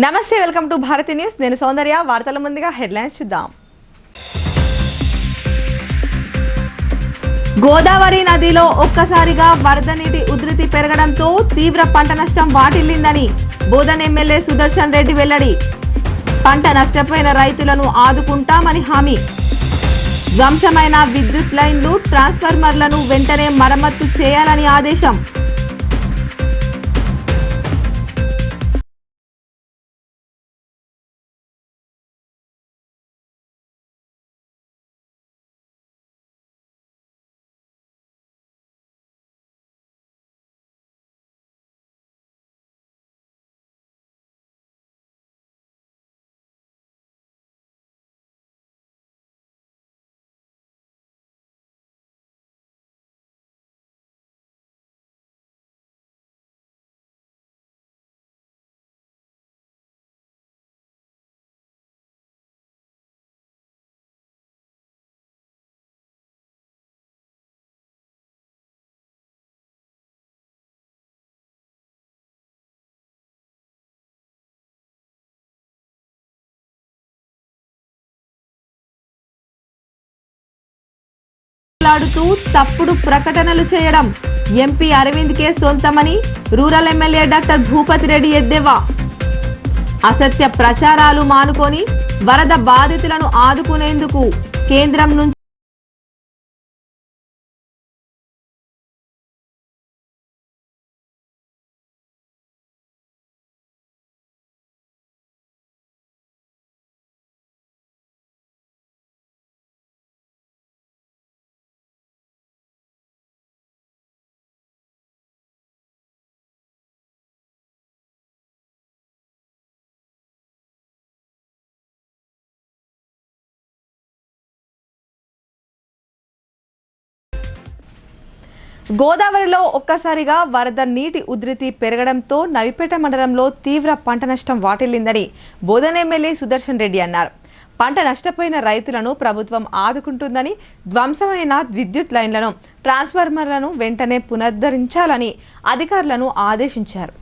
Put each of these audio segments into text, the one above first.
నమస్తే, welcome to Bharati news. నేను సౌందర్య. వార్తల ముందుగా హెడ్లైన్స్ చూద్దాం. గోదావరి నదిలో ఒక్కసారిగా వరద నీటి ఉధృతి పెరగడంతో తీవ్ర పంట నష్టం వాటిల్లిందని బోధన్ ఎమ్మెల్యే సుదర్శన్ రెడ్డి వెల్లడి. పంట నష్టపోయిన రైతులను ఆదుకుంటామని హామీ. ధ్వంసమైన విద్యుత్ లైన్లు, ట్రాన్స్ఫార్మర్లను వెంటనే మరమ్మతు చేయాలని ఆదేశం. తప్పుడు ప్రకటనలు చేయడం ఎంపీ అరవింద్ కే సొంతమని rural MLA doctor Bhupathi Reddy ఎద్దేవా. అసత్య ప్రచారాలు మానుకొని వరద బాధితులను ఆదుకునేందుకు కేంద్రం నుంచి గోదావరిలో ఒక్కసారిగా వరద నీటి ఉధృతి పెరగడంతో నవిపేట మండలంలో తీవ్ర పంట నష్టం వాటిల్లిందని బోధన్ ఎమ్మెల్యే సుదర్శన్ రెడ్డి అన్నారు. పంట నష్టపోయిన రైతులను ప్రభుత్వం ఆదుకుంటుందని, ధ్వంసమైన విద్యుత్ లైన్లను, ట్రాన్స్ఫార్మర్లను వెంటనే పునరుద్ధరించాలని అధికారులను ఆదేశించారు.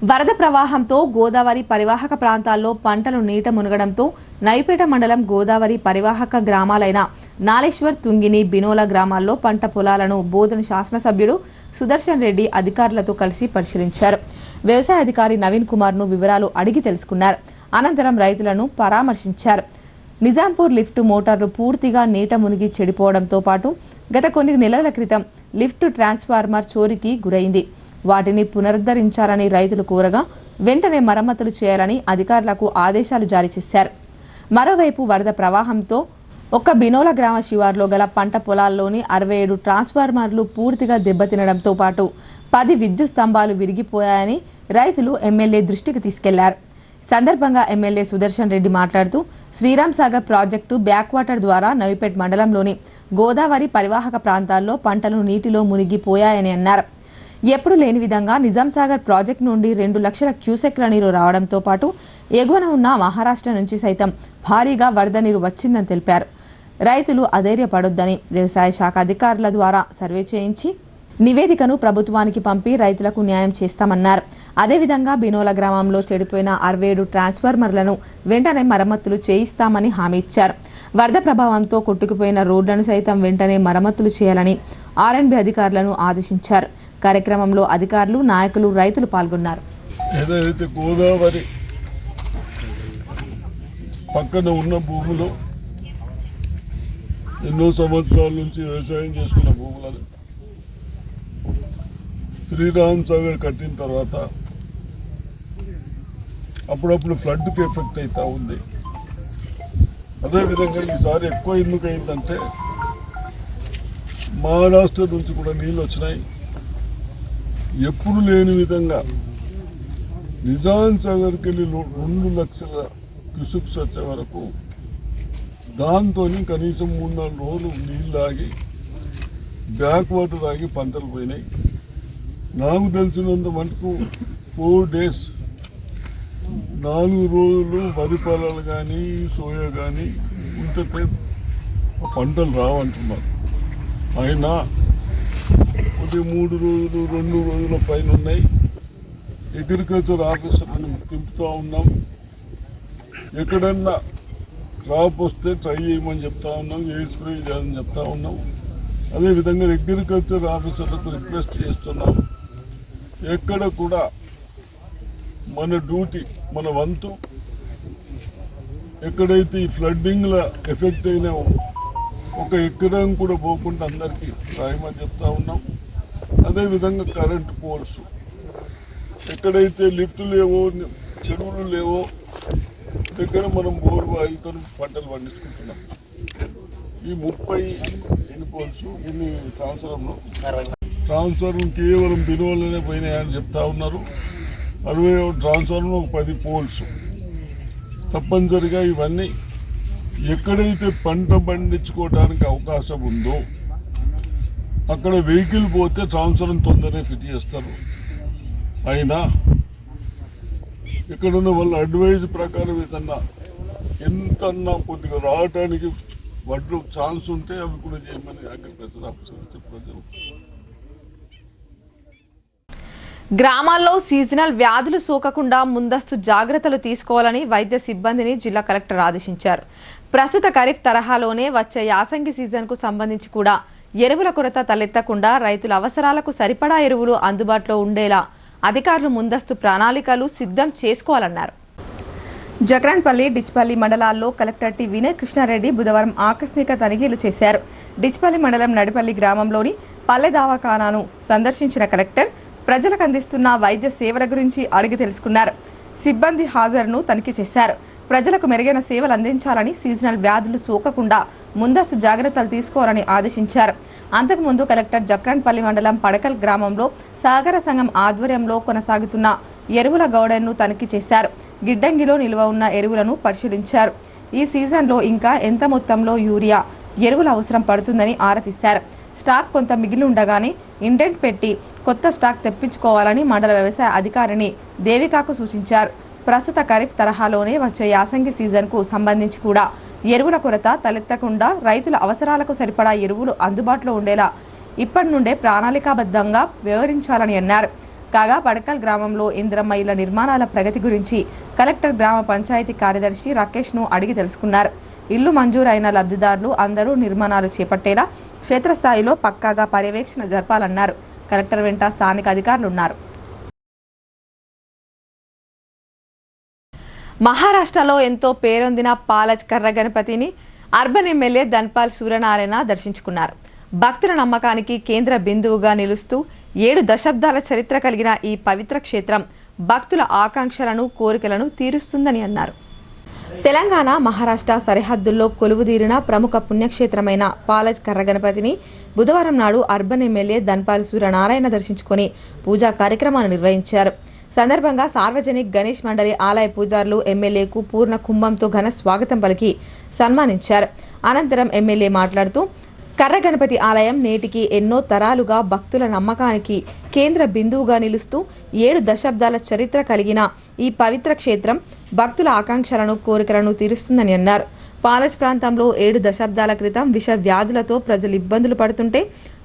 వరద ప్రవాహంతో గోదావరి పరివాహక ప్రాంతాల్లో పంటలు నీట మునగడంతో నవిపేట మండలం గోదావరి పరివాహక గ్రామాలైన నాలేశ్వర్, తుంగిని, బినోల గ్రామాల్లో పంట పొలాలను బోధన్ శాసనసభ్యుడు సుదర్శన్ రెడ్డి అధికారులతో కలిసి పరిశీలించారు. వ్యవసాయ అధికారి నవీన్ కుమార్ను వివరాలు అడిగి తెలుసుకున్నారు. అనంతరం రైతులను పరామర్శించారు. నిజాంపూర్ లిఫ్ట్ మోటార్లు పూర్తిగా నీట మునిగి చెడిపోవడంతో పాటు గత కొన్ని నెలల క్రితం లిఫ్ట్ ట్రాన్స్ఫార్మర్ చోరీకి గురైంది. వాటిని పునరుద్ధరించాలని రైతులు కోరగా వెంటనే మరమ్మతులు చేయాలని అధికారులకు ఆదేశాలు జారీ చేశారు. మరోవైపు వరద ప్రవాహంతో ఒక్క బినోల గ్రామ శివార్లో గల పంట పొలాల్లోని 67 ట్రాన్స్ఫార్మర్లు పూర్తిగా దెబ్బతినడంతో పాటు 10 విద్యుత్ స్తంభాలు విరిగిపోయాయని రైతులు ఎమ్మెల్యే దృష్టికి తీసుకెళ్లారు. సందర్భంగా ఎమ్మెల్యే సుదర్శన్ రెడ్డి మాట్లాడుతూ శ్రీరామ్ సాగర్ ప్రాజెక్టు బ్యాక్వాటర్ ద్వారా నవిపేట్ మండలంలోని గోదావరి పరివాహక ప్రాంతాల్లో పంటలు నీటిలో మునిగిపోయాయని అన్నారు. ఎప్పుడు లేని విధంగా నిజాం సాగర్ ప్రాజెక్టు నుండి 2 లక్షల క్యూసెక్ల నీరు రావడంతో పాటు ఎగువన ఉన్న మహారాష్ట్ర నుంచి సైతం భారీగా వరద నీరు వచ్చిందని తెలిపారు. రైతులు అధైర్యపడొద్దని వ్యవసాయ శాఖ అధికారుల ద్వారా సర్వే చేయించి నివేదికను ప్రభుత్వానికి పంపి రైతులకు న్యాయం చేస్తామన్నారు. అదేవిధంగా బినోల గ్రామంలో చెడిపోయిన 67 ట్రాన్స్ఫార్మర్లను వెంటనే మరమ్మతులు చేయిస్తామని హామీ ఇచ్చారు. వరద ప్రభావంతో కొట్టుకుపోయిన రోడ్లను సైతం వెంటనే మరమ్మతులు చేయాలని ఆర్ఎండ్బి అధికారులను ఆదేశించారు. కార్యక్రమంలో అధికారులు, నాయకులు, రైతులు పాల్గొన్నారు. ఏదైతే గోదావరి పక్కన ఉన్న భూములు ఎన్నో సంవత్సరాల నుంచి వ్యవసాయం చేసుకున్న భూములను శ్రీరామ్ సాగర్ కట్టిన తర్వాత అప్పుడప్పుడు ఫ్లడ్కి ఎఫెక్ట్ అవుతూ ఉంది. అదేవిధంగా ఈసారి ఎక్కువ ఎందుకు అయిందంటే మహారాష్ట్ర నుంచి కూడా నీళ్ళు వచ్చినాయి. ఎప్పుడు లేని విధంగా నిజాం సాగర్కి వెళ్ళి 2 లక్షల క్యూసెక్స్ వచ్చే వరకు దాంతో కనీసం 3-4 రోజులు నీళ్ళు ఆగి బ్యాక్ వాటర్ ఆగి పంటలు పోయినాయి. నాకు తెలిసినంత మటుకు 4 days 4 రోజులు వరి పొలాలు కానీ సోయా కానీ ఉంటే పంటలు రావంటున్నారు. అయినా కొద్ది 3 రోజులు 2 రోజుల పైన ఉన్నాయి. అగ్రికల్చర్ ఆఫీసర్ని తింపుతూ ఉన్నాం. ఎక్కడన్నా క్రాప్ వస్తే ట్రై చేయమని చెప్తా ఉన్నాం, ఏ స్ప్రే చేయాలని చెప్తా ఉన్నాం. అదేవిధంగా అగ్రికల్చర్ ఆఫీసర్లకు రిక్వెస్ట్ చేస్తున్నాం, ఎక్కడ కూడా మన డ్యూటీ మన వంతు ఎక్కడైతే ఈ ఫ్లడ్డింగ్ల ఎఫెక్ట్ అయినా ఒక ఎకరం కూడా పోకుండా అందరికీ రాయమని చెప్తా ఉన్నాం. అదేవిధంగా కరెంట్ పోల్స్ ఎక్కడైతే లిఫ్ట్ లేవో చెరువులు లేవో దగ్గర మనం బోర్ బాయిలతో పంటలు పండించుకుంటున్నాం. ఈ 30 పోల్స్ ఇన్ని సంవత్సరంలో ట్రాన్స్ఫార్మర్ కేవలం బిలువలనే పోయినాయని చెప్తా ఉన్నారు. 60 ట్రాన్స్ఫార్మర్, 10 పోల్స్. తప్పనిసరిగా ఇవన్నీ ఎక్కడైతే పంట పండించుకోవడానికి అవకాశం ఉందో అక్కడ వెహికల్ పోతే ట్రాన్స్ఫార్మర్ తొందరగా ఫిట్ చేస్తారు. అయినా ఇక్కడున్న వాళ్ళ అడ్వైజ్ ప్రకారం ఏదన్నా ఎంతన్నా కొద్దిగా రావడానికి వడ్లు ఛాన్స్ ఉంటే అవి కూడా చేయమని అగ్రికల్చర్ ఆఫీసర్ చెప్పడం. గ్రామాల్లో సీజనల్ వ్యాధులు సోకకుండా ముందస్తు జాగ్రత్తలు తీసుకోవాలని వైద్య సిబ్బందిని జిల్లా కలెక్టర్ ఆదేశించారు. ప్రస్తుత ఖరీఫ్ తరహాలోనే వచ్చే యాసంగి సీజన్కు సంబంధించి కూడా ఎరువుల కొరత తలెత్తకుండా రైతుల అవసరాలకు సరిపడా ఎరువులు అందుబాటులో ఉండేలా అధికారులు ముందస్తు ప్రణాళికలు సిద్ధం చేసుకోవాలన్నారు. జక్రాన్పల్లి, డిచ్పల్లి మండలాల్లో కలెక్టర్ టి వినయ్ కృష్ణారెడ్డి బుధవారం ఆకస్మిక తనిఖీలు చేశారు. డిచ్పల్లి మండలం నడిపల్లి గ్రామంలోని పల్లె దవాఖానాను సందర్శించిన కలెక్టర్ ప్రజలకు అందిస్తున్న వైద్య సేవల గురించి అడిగి తెలుసుకున్నారు. సిబ్బంది హాజరును తనిఖీ చేశారు. ప్రజలకు మెరుగైన సేవలు అందించాలని, సీజనల్ వ్యాధులు సోకకుండా ముందస్తు జాగ్రత్తలు తీసుకోవాలని ఆదేశించారు. అంతకుముందు కలెక్టర్ జక్రాన్పల్లి మండలం పడకల్ గ్రామంలో సహకార సంఘం ఆధ్వర్యంలో కొనసాగుతున్న ఎరువుల గౌడెన్ను తనిఖీ చేశారు. గిడ్డంగిలో నిల్వ ఉన్న ఎరువులను పరిశీలించారు. ఈ సీజన్లో ఇంకా ఎంత మొత్తంలో యూరియా ఎరువుల అవసరం పడుతుందని ఆరా తీశారు. స్టాక్ కొంత మిగిలి ఉండగానే ఇండెంట్ పెట్టి కొత్త స్టాక్ తెప్పించుకోవాలని మండల వ్యవసాయ అధికారిని దేవికాకు సూచించారు. ప్రస్తుత ఖరీఫ్ తరహాలోనే వచ్చే యాసంగి సీజన్కు సంబంధించి కూడా ఎరువుల కొరత తలెత్తకుండా రైతుల అవసరాలకు సరిపడా ఎరువులు అందుబాటులో ఉండేలా ఇప్పటి నుండే ప్రణాళికాబద్ధంగా వ్యవహరించాలని అన్నారు. కాగా పడకల్ గ్రామంలో ఇందిరమ్మ ఇళ్ల నిర్మాణాల ప్రగతి గురించి కలెక్టర్ గ్రామ పంచాయతీ కార్యదర్శి రాకేష్ను అడిగి తెలుసుకున్నారు. ఇల్లు మంజూరైన లబ్ధిదారులు అందరూ నిర్మాణాలు చేపట్టేలా క్షేత్రస్థాయిలో పక్కాగా పర్యవేక్షణ జరపాలన్నారు. కలెక్టర్ వెంట స్థానిక అధికారులు ఉన్నారు. మహారాష్ట్రలో ఎంతో పేరొందిన పాలజ్ కర్ర గణపతిని అర్బన్ ఎమ్మెల్యే ధన్పాల్ సూర్యనారాయణ దర్శించుకున్నారు. భక్తుల నమ్మకానికి కేంద్ర బిందువుగా నిలుస్తూ 7 దశాబ్దాల చరిత్ర కలిగిన ఈ పవిత్ర క్షేత్రం భక్తుల ఆకాంక్షలను, కోరికలను తీరుస్తుందని అన్నారు. తెలంగాణ, మహారాష్ట్ర సరిహద్దుల్లో కొలువుదీరిన ప్రముఖ పుణ్యక్షేత్రమైన పాలజ్ కర్ర గణపతిని బుధవారం నాడు అర్బన్ ఎమ్మెల్యే ధన్పాల్ సూర్యనారాయణ దర్శించుకొని పూజా కార్యక్రమాలు నిర్వహించారు. సందర్భంగా సార్వజనిక్ గణేష్ మండలి ఆలయ పూజారులు ఎమ్మెల్యేకు పూర్ణ కుంభంతో ఘన స్వాగతం పలికి సన్మానించారు. అనంతరం ఎమ్మెల్యే మాట్లాడుతూ కర్ర గణపతి ఆలయం నేటికి ఎన్నో తరాలుగా భక్తుల నమ్మకానికి కేంద్ర బిందువుగా నిలుస్తూ 7 దశాబ్దాల చరిత్ర కలిగిన ఈ పవిత్ర క్షేత్రం భక్తుల ఆకాంక్షలను, కోరికలను తీరుస్తుందని అన్నారు. పాలజ్ ప్రాంతంలో 7 దశాబ్దాల క్రితం విష వ్యాధులతో ప్రజలు ఇబ్బందులు పడుతుంటే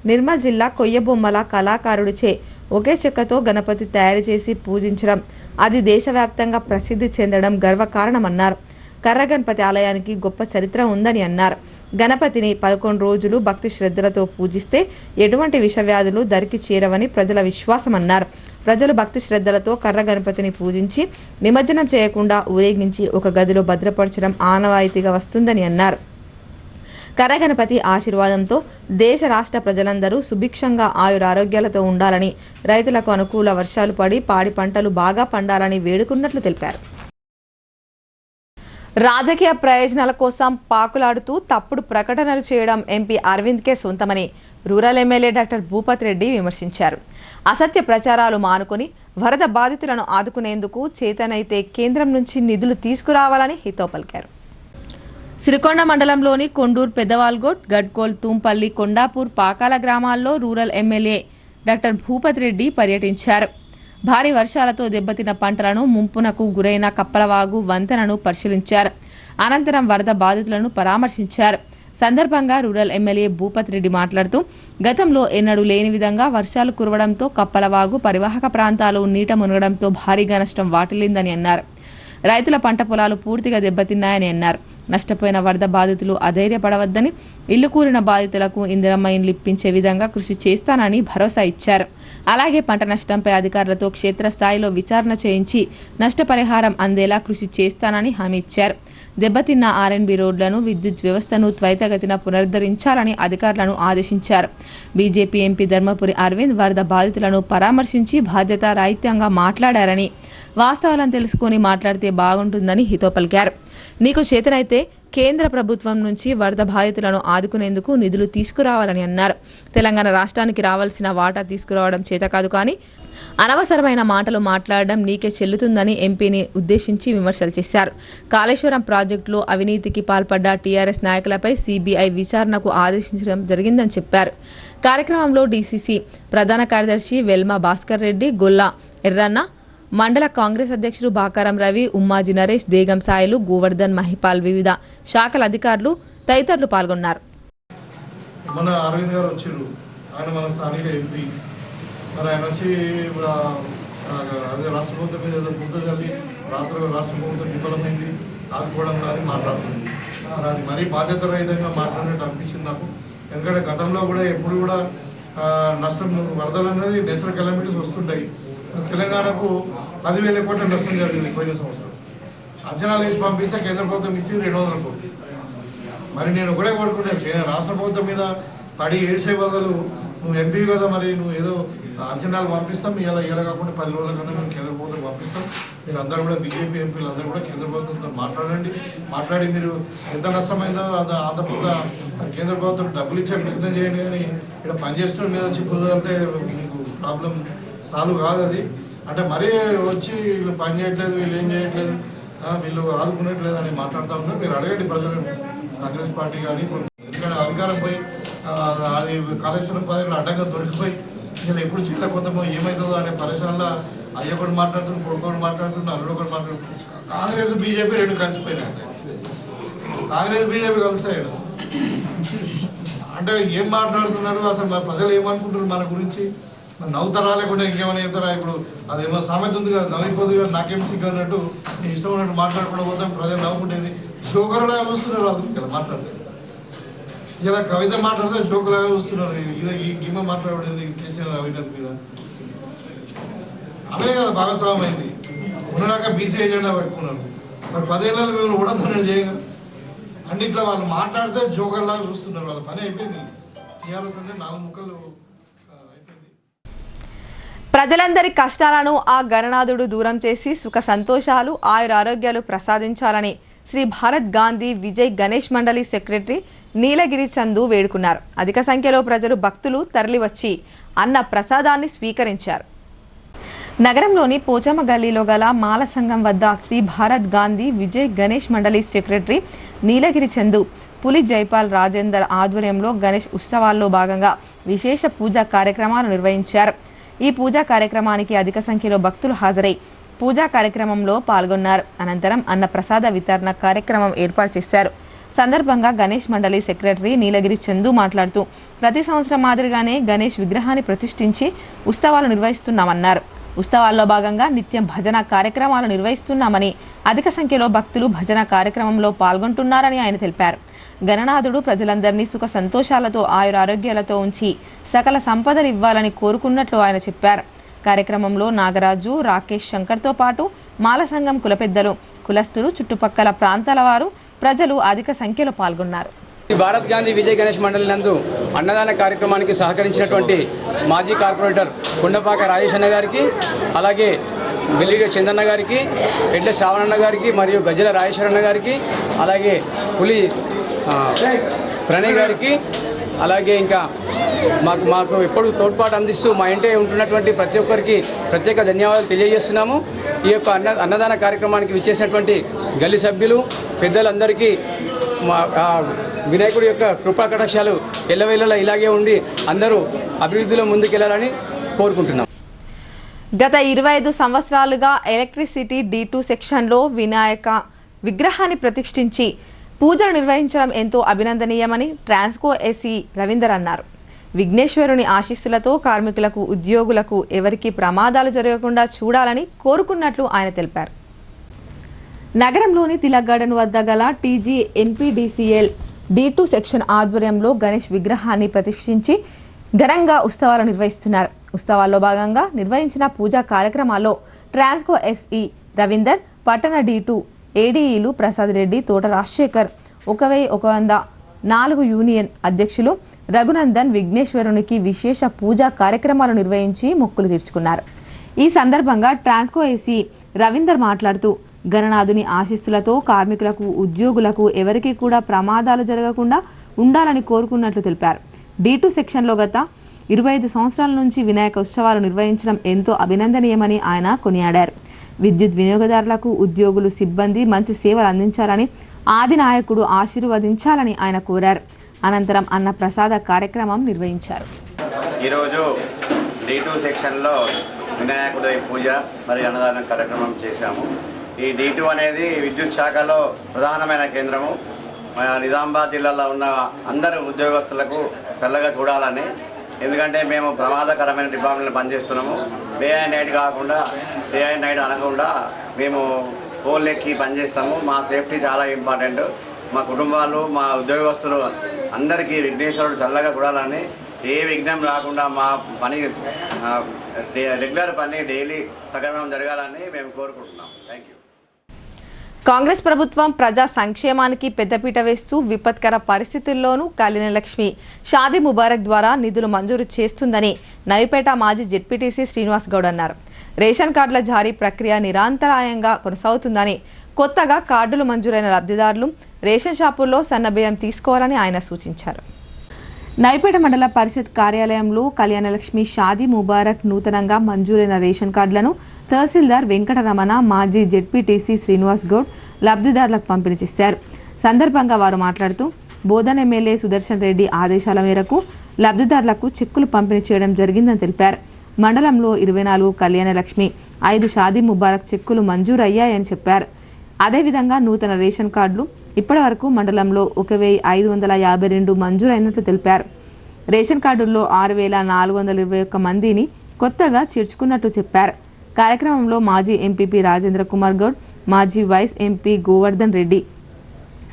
నిర్మల్ జిల్లా కొయ్యబొమ్మల కళాకారుడిచే ఒకే చెక్కతో గణపతి తయారు చేసి పూజించడం, అది దేశవ్యాప్తంగా ప్రసిద్ధి చెందడం గర్వకారణమన్నారు. కర్ర గణపతి ఆలయానికి గొప్ప చరిత్ర ఉందని అన్నారు. గణపతిని 11 రోజులు భక్తి శ్రద్ధలతో పూజిస్తే ఎటువంటి విషవ్యాధులు దరికి చేరవని ప్రజల విశ్వాసమన్నారు. ప్రజలు భక్తి శ్రద్ధలతో కర్ర గణపతిని పూజించి నిమజ్జనం చేయకుండా ఊరేగించి ఒక గదిలో భద్రపరచడం ఆనవాయితీగా వస్తుందని అన్నారు. కర్ర గణపతి ఆశీర్వాదంతో దేశ రాష్ట్ర ప్రజలందరూ సుభిక్షంగా ఆయురారోగ్యాలతో ఉండాలని, రైతులకు అనుకూల వర్షాలు పడి పాడి పంటలు బాగా పండాలని వేడుకున్నట్లు తెలిపారు. రాజకీయ ప్రయోజనాల కోసం పాకులాడుతూ తప్పుడు ప్రకటనలు చేయడం ఎంపీ అరవింద్కే సొంతమని rural MLA doctor Bhupath Reddy విమర్శించారు. అసత్య ప్రచారాలు మానుకొని వరద బాధితులను ఆదుకునేందుకు చేతనైతే కేంద్రం నుంచి నిధులు తీసుకురావాలని హితవు పలికారు. సిరికొండ మండలంలోని కొండూరు, పెద్దవాల్గోట్, గడ్కోల్, తూంపల్లి, కొండాపూర్, పాకాల గ్రామాల్లో rural MLA doctor Bhupath Reddy పర్యటించారు. భారీ వర్షాలతో దెబ్బతిన్న పంటలను, ముంపునకు గురైన కప్పలవాగు వంతెనను పరిశీలించారు. అనంతరం వరద బాధితులను పరామర్శించారు. సందర్భంగా రూరల్ ఎమ్మెల్యే భూపత్ రెడ్డి మాట్లాడుతూ గతంలో ఎన్నడూ లేని విధంగా వర్షాలు కురవడంతో కప్పలవాగు పరివాహక ప్రాంతాలు నీట మునగడంతో భారీగా నష్టం వాటిల్లిందని అన్నారు. రైతుల పంట పొలాలు పూర్తిగా దెబ్బతిన్నాయని అన్నారు. నష్టపోయిన వరద బాధితులు అధైర్యపడవద్దని, ఇల్లు కూలిన బాధితులకు ఇందిరమ్మ ఇండ్లు ఇప్పించే విధంగా కృషి చేస్తానని భరోసా ఇచ్చారు. అలాగే పంట నష్టంపై అధికారులతో క్షేత్రస్థాయిలో విచారణ చేయించి నష్టపరిహారం అందేలా కృషి చేస్తానని హామీ ఇచ్చారు. దెబ్బతిన్న ఆర్ఎన్బి రోడ్లను, విద్యుత్ వ్యవస్థను త్వరితగతిన పునరుద్ధరించాలని అధికారులను ఆదేశించారు. బీజేపీ ఎంపీ ధర్మపురి అరవింద్ వరద బాధితులను పరామర్శించి బాధ్యతారాహిత్యంగా మాట్లాడారని, వాస్తవాలను తెలుసుకొని మాట్లాడితే బాగుంటుందని హితో పలికారు. నీకు చేతనైతే కేంద్ర ప్రభుత్వం నుంచి వరద బాధితులను ఆదుకునేందుకు నిధులు తీసుకురావాలని అన్నారు. తెలంగాణ రాష్ట్రానికి రావాల్సిన వాటా తీసుకురావడం చేత కాదు, కానీ అనవసరమైన మాటలు మాట్లాడడం నీకే చెల్లుతుందని ఎంపీని ఉద్దేశించి విమర్శలు చేశారు. కాళేశ్వరం ప్రాజెక్టులో అవినీతికి పాల్పడ్డ టీఆర్ఎస్ నాయకులపై సిబిఐ విచారణకు ఆదేశించడం జరిగిందని చెప్పారు. కార్యక్రమంలో డీసీసీ ప్రధాన కార్యదర్శి వెల్మా భాస్కర్ రెడ్డి, గొల్లా ఎర్రన్న, మండల కాంగ్రెస్ అధ్యక్షుడు బాకారం రవి, ఉమ్మాజీ నరేష్, దేగం సాయిలు, గోవర్ధన్, మహిపాల్, వివిధ శాఖల అధికారులు తదితరులు పాల్గొన్నారు. మన అరవింద్ గారు వచ్చారు, ఆయన మన స్థానిక ఎంపీ. మరి ఆయన వచ్చి ఇప్పుడు అదే రాష్ట్ర ప్రభుత్వం మీద ఏదో బుద్ధ చల్లి రాష్ట్ర ప్రభుత్వం విఫలమైంది ఆదుకోవడం కానీ మాట్లాడుతుంది. మరి అది మరీ బాధ్యత రహితంగా మాట్లాడినట్టు అనిపించింది నాకు. ఎందుకంటే గతంలో కూడా ఎప్పుడు కూడా నష్టం వరదలు అనేది నేచురల్ కెలామిటీస్ వస్తుంటాయి. తెలంగాణకు 10,000 కోట్ల నష్టం జరిగింది పోయిన సంవత్సరం. అంచనాలు వేసి పంపిస్తే కేంద్ర ప్రభుత్వం ఇచ్చి 200 కోట్లు. మరి నేను కూడా కోరుకున్నాను, రాష్ట్ర ప్రభుత్వం మీద పడి ఏడ్చే బదులు నువ్వు ఎంపీ కదా, మరి నువ్వు ఏదో అంచనాలు పంపిస్తాం, ఇలా కాకుండా 10 రోజుల కన్నా మేము కేంద్ర ప్రభుత్వం పంపిస్తాం. మీరు అందరూ కూడా బీజేపీ ఎంపీలు అందరూ కూడా కేంద్ర ప్రభుత్వంతో మాట్లాడి మీరు ఎంత నష్టమైందో అంత కేంద్ర ప్రభుత్వం డబ్బులు ఇచ్చే ప్రయత్నం చేయండి. కానీ ఇక్కడ పనిచేస్తున్న మీద వచ్చి కుదరంటే మీకు ప్రాబ్లం సాల్వ్ కాదు. అది అంటే మరీ వచ్చి వీళ్ళు పని చేయట్లేదు, వీళ్ళు ఏం చేయట్లేదు, వీళ్ళు ఆదుకునేట్లేదు అని మాట్లాడుతూ ఉన్నారు. మీరు అడగండి ప్రజలను, కాంగ్రెస్ పార్టీ కానీ. ఎందుకంటే అధికారం పోయి అది కాళేశ్వరం ప్రాజెక్టులు అడ్డంగా దొరికిపోయి ఇలా ఎప్పుడు జిల్లా కొంతమో ఏమవుతుందో అనే పరిశ్రమలో అయ్యొకటి మాట్లాడుతున్నారు, కొడుకోటి మాట్లాడుతున్నారు, అల్లుడొకటి మాట్లాడుతున్నారు. కాంగ్రెస్ బీజేపీ రెండు కలిసిపోయినాయి. కాంగ్రెస్ బీజేపీ కలుస్తాయి అంటే ఏం మాట్లాడుతున్నారు అసలు? మరి ప్రజలు ఏమనుకుంటున్నారు మన గురించి? నవ్వుతారా లేకుండా ఇంకేమైనా చెప్తారా? ఇప్పుడు అదేమో సామెత ఉంది కదా, నవ్విపోదు కదా నాకేం సిగ్గు అన్నట్టు నేను ఇష్టం ఉన్నట్టు మాట్లాడుకోవడం పోతాం, ప్రజలు నవ్వుకుంటేది జోకర్లాగా వస్తున్నారు వాళ్ళు కదా మాట్లాడితే. ఇలా కవిత మాట్లాడితే జోకులాగా వస్తున్నారు. ఇది ఈ గిమ్మ మాట్లాడేది కేసీఆర్ అవినీతి మీద అవే కదా భాగస్వామ్యం అయింది. ఉన్నదాకా బీసీ ఏజెండా పెట్టుకున్నారు. మరి 10 ఏళ్ళలో మేము ఉడతానని చేయగా అన్నిట్లో వాళ్ళు మాట్లాడితే జోకర్లాగా చూస్తున్నారు. వాళ్ళ పని అయిపోయింది. టీఆర్ఎస్ అంటే 4 ముక్కలు. ప్రజలందరి కష్టాలను ఆ గణనాథుడు దూరం చేసి సుఖ సంతోషాలు, ఆయుర ఆరోగ్యాలు ప్రసాదించాలని శ్రీ భారత్ గాంధీ విజయ్ గణేష్ మండలి సెక్రటరీ నీలగిరి చందు వేడుకున్నారు. అధిక సంఖ్యలో ప్రజలు, భక్తులు తరలివచ్చి అన్న ప్రసాదాన్ని స్వీకరించారు. నగరంలోని పోచమ్మ గల్లీలో గల మాల సంఘం వద్ద శ్రీ భారత్ గాంధీ విజయ్ గణేష్ మండలి సెక్రటరీ నీలగిరి చందు, పులి జైపాల్ రాజేందర్ ఆధ్వర్యంలో గణేష్ ఉత్సవాల్లో భాగంగా విశేష పూజా కార్యక్రమాలు నిర్వహించారు. ఈ పూజా కార్యక్రమానికి అధిక సంఖ్యలో భక్తులు హాజరై పూజా కార్యక్రమంలో పాల్గొన్నారు. అనంతరం అన్న ప్రసాద వితరణ కార్యక్రమం ఏర్పాటు చేశారు. సందర్భంగా గణేష్ మండలి సెక్రటరీ నీలగిరి చందు మాట్లాడుతూ ప్రతి సంవత్సరం మాదిరిగానే గణేష్ విగ్రహాన్ని ప్రతిష్ఠించి ఉత్సవాలు నిర్వహిస్తున్నామన్నారు. ఉత్సవాల్లో భాగంగా నిత్యం భజన కార్యక్రమాలు నిర్వహిస్తున్నామని, అధిక సంఖ్యలో భక్తులు భజన కార్యక్రమంలో పాల్గొంటున్నారని ఆయన తెలిపారు. గణనాథుడు ప్రజలందరినీ సుఖ సంతోషాలతో, ఆయుర ఆరోగ్యాలతో ఉంచి సకల సంపదలు ఇవ్వాలని కోరుకున్నట్లు ఆయన చెప్పారు. కార్యక్రమంలో నాగరాజు, రాకేష్ శంకర్తో పాటు మాల సంఘం కుల పెద్దలు, కులస్తులు, చుట్టుపక్కల ప్రాంతాల వారు, ప్రజలు అధిక సంఖ్యలో పాల్గొన్నారు. భారత్ గాంధీ విజయ్ గణేష్ మండలి నందు అన్నదాన కార్యక్రమానికి సహకరించినటువంటి మాజీ కార్పొరేటర్ కొండపాక రాజేష్ అన్న గారికి, అలాగే వెల్లిగ చందన్న గారికి, ఎడ్ల శ్రావణన్న గారికి, మరియు గజ్జల రాజేశ్వరన్న గారికి, అలాగే పులి ప్రణయ్ గారికి, అలాగే ఇంకా మాకు ఎప్పుడు తోడ్పాటు అందిస్తూ మా ఇంటే ఉంటున్నటువంటి ప్రతి ఒక్కరికి ప్రత్యేక ధన్యవాదాలు తెలియజేస్తున్నాము. ఈ యొక్క అన్నదాన కార్యక్రమానికి విచ్చేసినటువంటి గల్లి సభ్యులు, పెద్దలందరికీ మా వినాయకుడి యొక్క కృపా కటాక్షాలు ఎల్లవేళలా ఇలాగే ఉండి అందరూ అభివృద్ధిలో ముందుకెళ్లాలని కోరుకుంటున్నాం. గత 25 సంవత్సరాలుగా ఎలక్ట్రిసిటీ D2 సెక్షన్లో వినాయక విగ్రహాన్ని ప్రతిష్ఠించి పూజలు నిర్వహించడం ఎంతో అభినందనీయమని ట్రాన్స్కో ఎస్ఈ రవీందర్ అన్నారు. విఘ్నేశ్వరుని ఆశీస్సులతో కార్మికులకు, ఉద్యోగులకు ఎవరికీ ప్రమాదాలు జరగకుండా చూడాలని కోరుకున్నట్లు ఆయన తెలిపారు. నగరంలోని తిలక్ గార్డెన్ వద్ద గల టీజీ ఎన్పీడీసీఎల్ D2 సెక్షన్ ఆధ్వర్యంలో గణేష్ విగ్రహాన్ని ప్రతిష్ఠించి ఘనంగా ఉత్సవాలు నిర్వహిస్తున్నారు. ఉత్సవాల్లో భాగంగా నిర్వహించిన పూజా కార్యక్రమాల్లో ట్రాన్స్కో ఎస్ఈ రవీందర్, పట్టణ D2 ఏడీఈలు ప్రసాద్ రెడ్డి, తోట రాజశేఖర్, 1104 యూనియన్ అధ్యక్షులు రఘునందన్ విఘ్నేశ్వరునికి విశేష పూజా కార్యక్రమాలు నిర్వహించి మొక్కులు తీర్చుకున్నారు. ఈ సందర్భంగా ట్రాన్స్కో ఎస్ఈ రవీందర్ మాట్లాడుతూ గణనాథుని ఆశీస్సులతో కార్మికులకు, ఉద్యోగులకు ఎవరికీ కూడా ప్రమాదాలు జరగకుండా ఉండాలని కోరుకున్నట్లు తెలిపారు. D2 సెక్షన్లో గత 25 సంవత్సరాల నుంచి వినాయక ఉత్సవాలు నిర్వహించడం ఎంతో అభినందనీయమని ఆయన కొనియాడారు. విద్యుత్ వినియోగదారులకు, ఉద్యోగులు, సిబ్బంది మంచి సేవలు అందించాలని, ఆది నాయకుడు ఆశీర్వదించాలని ఆయన కోరారు. అనంతరం అన్న ప్రసాద కార్యక్రమం నిర్వహించారు. ఈరోజు D2 సెక్షన్లో వినాయకుడి పూజ మరియు అన్నదాన కార్యక్రమం చేశాము. ఈ D2 అనేది విద్యుత్ శాఖలో ప్రధానమైన కేంద్రము. మన నిజామాబాద్ జిల్లాలో ఉన్న అందరు ఉద్యోగస్తులకు చల్లగా చూడాలని, ఎందుకంటే మేము ప్రమాదకరమైన డిపార్ట్మెంట్లో పనిచేస్తున్నాము. డే అండ్ నైట్ కాకుండా, డే అండ్ నైట్ అనకుండా మేము పోల్ ఎక్కి పనిచేస్తాము. మా సేఫ్టీ చాలా ఇంపార్టెంట్. మా కుటుంబాలు, మా ఉద్యోగస్తులు అందరికీ విఘ్నేశ్వరుడు చల్లగా చూడాలని, ఏ విఘ్నం రాకుండా మా పని రెగ్యులర్ పని డైలీ సక్రమంగా జరగాలని మేము కోరుకుంటున్నాం. Thank you. కాంగ్రెస్ ప్రభుత్వం ప్రజా సంక్షేమానికి పెద్దపీట వేస్తూ విపత్కర పరిస్థితుల్లోనూ కళ్యాణలక్ష్మి షాదీ ముబారక్ ద్వారా నిధులు మంజూరు చేస్తుందని నవిపేట మాజీ జెడ్పీటీసీ శ్రీనివాస్ గౌడ్ అన్నారు. రేషన్ కార్డుల జారీ ప్రక్రియ నిరంతరాయంగా కొనసాగుతుందని, కొత్తగా కార్డులు మంజూరైన లబ్ధిదారులు రేషన్ షాపుల్లో సన్నబియ్యం తీసుకోవాలని ఆయన సూచించారు. నవిపేట మండల పరిషత్ కార్యాలయంలో కళ్యాణలక్ష్మి షాదీ ముబారక్ నూతనంగా మంజూరైన రేషన్ కార్డులను తహసీల్దార్ వెంకటరమణ, మాజీ జెడ్పీటీసీ శ్రీనివాస్ గౌడ్ లబ్ధిదారులకు పంపిణీ చేశారు. సందర్భంగా వారు మాట్లాడుతూ బోధన్ ఎమ్మెల్యే సుదర్శన్ రెడ్డి ఆదేశాల మేరకు లబ్ధిదారులకు చెక్కులు పంపిణీ చేయడం జరిగిందని తెలిపారు. మండలంలో 24 కళ్యాణలక్ష్మి, 5 షాదీ ముబారక్ చెక్కులు మంజూరయ్యాయని చెప్పారు. అదేవిధంగా నూతన రేషన్ కార్డులు ఇప్పటి వరకు మండలంలో 1552 మంజూరైనట్లు తెలిపారు. రేషన్ కార్డుల్లో 6421 మందిని కొత్తగా చేర్చుకున్నట్లు చెప్పారు. కార్యక్రమంలో మాజీ ఎంపీపీ రాజేంద్ర కుమార్ గౌడ్, మాజీ వైస్ ఎంపీ గోవర్ధన్ రెడ్డి,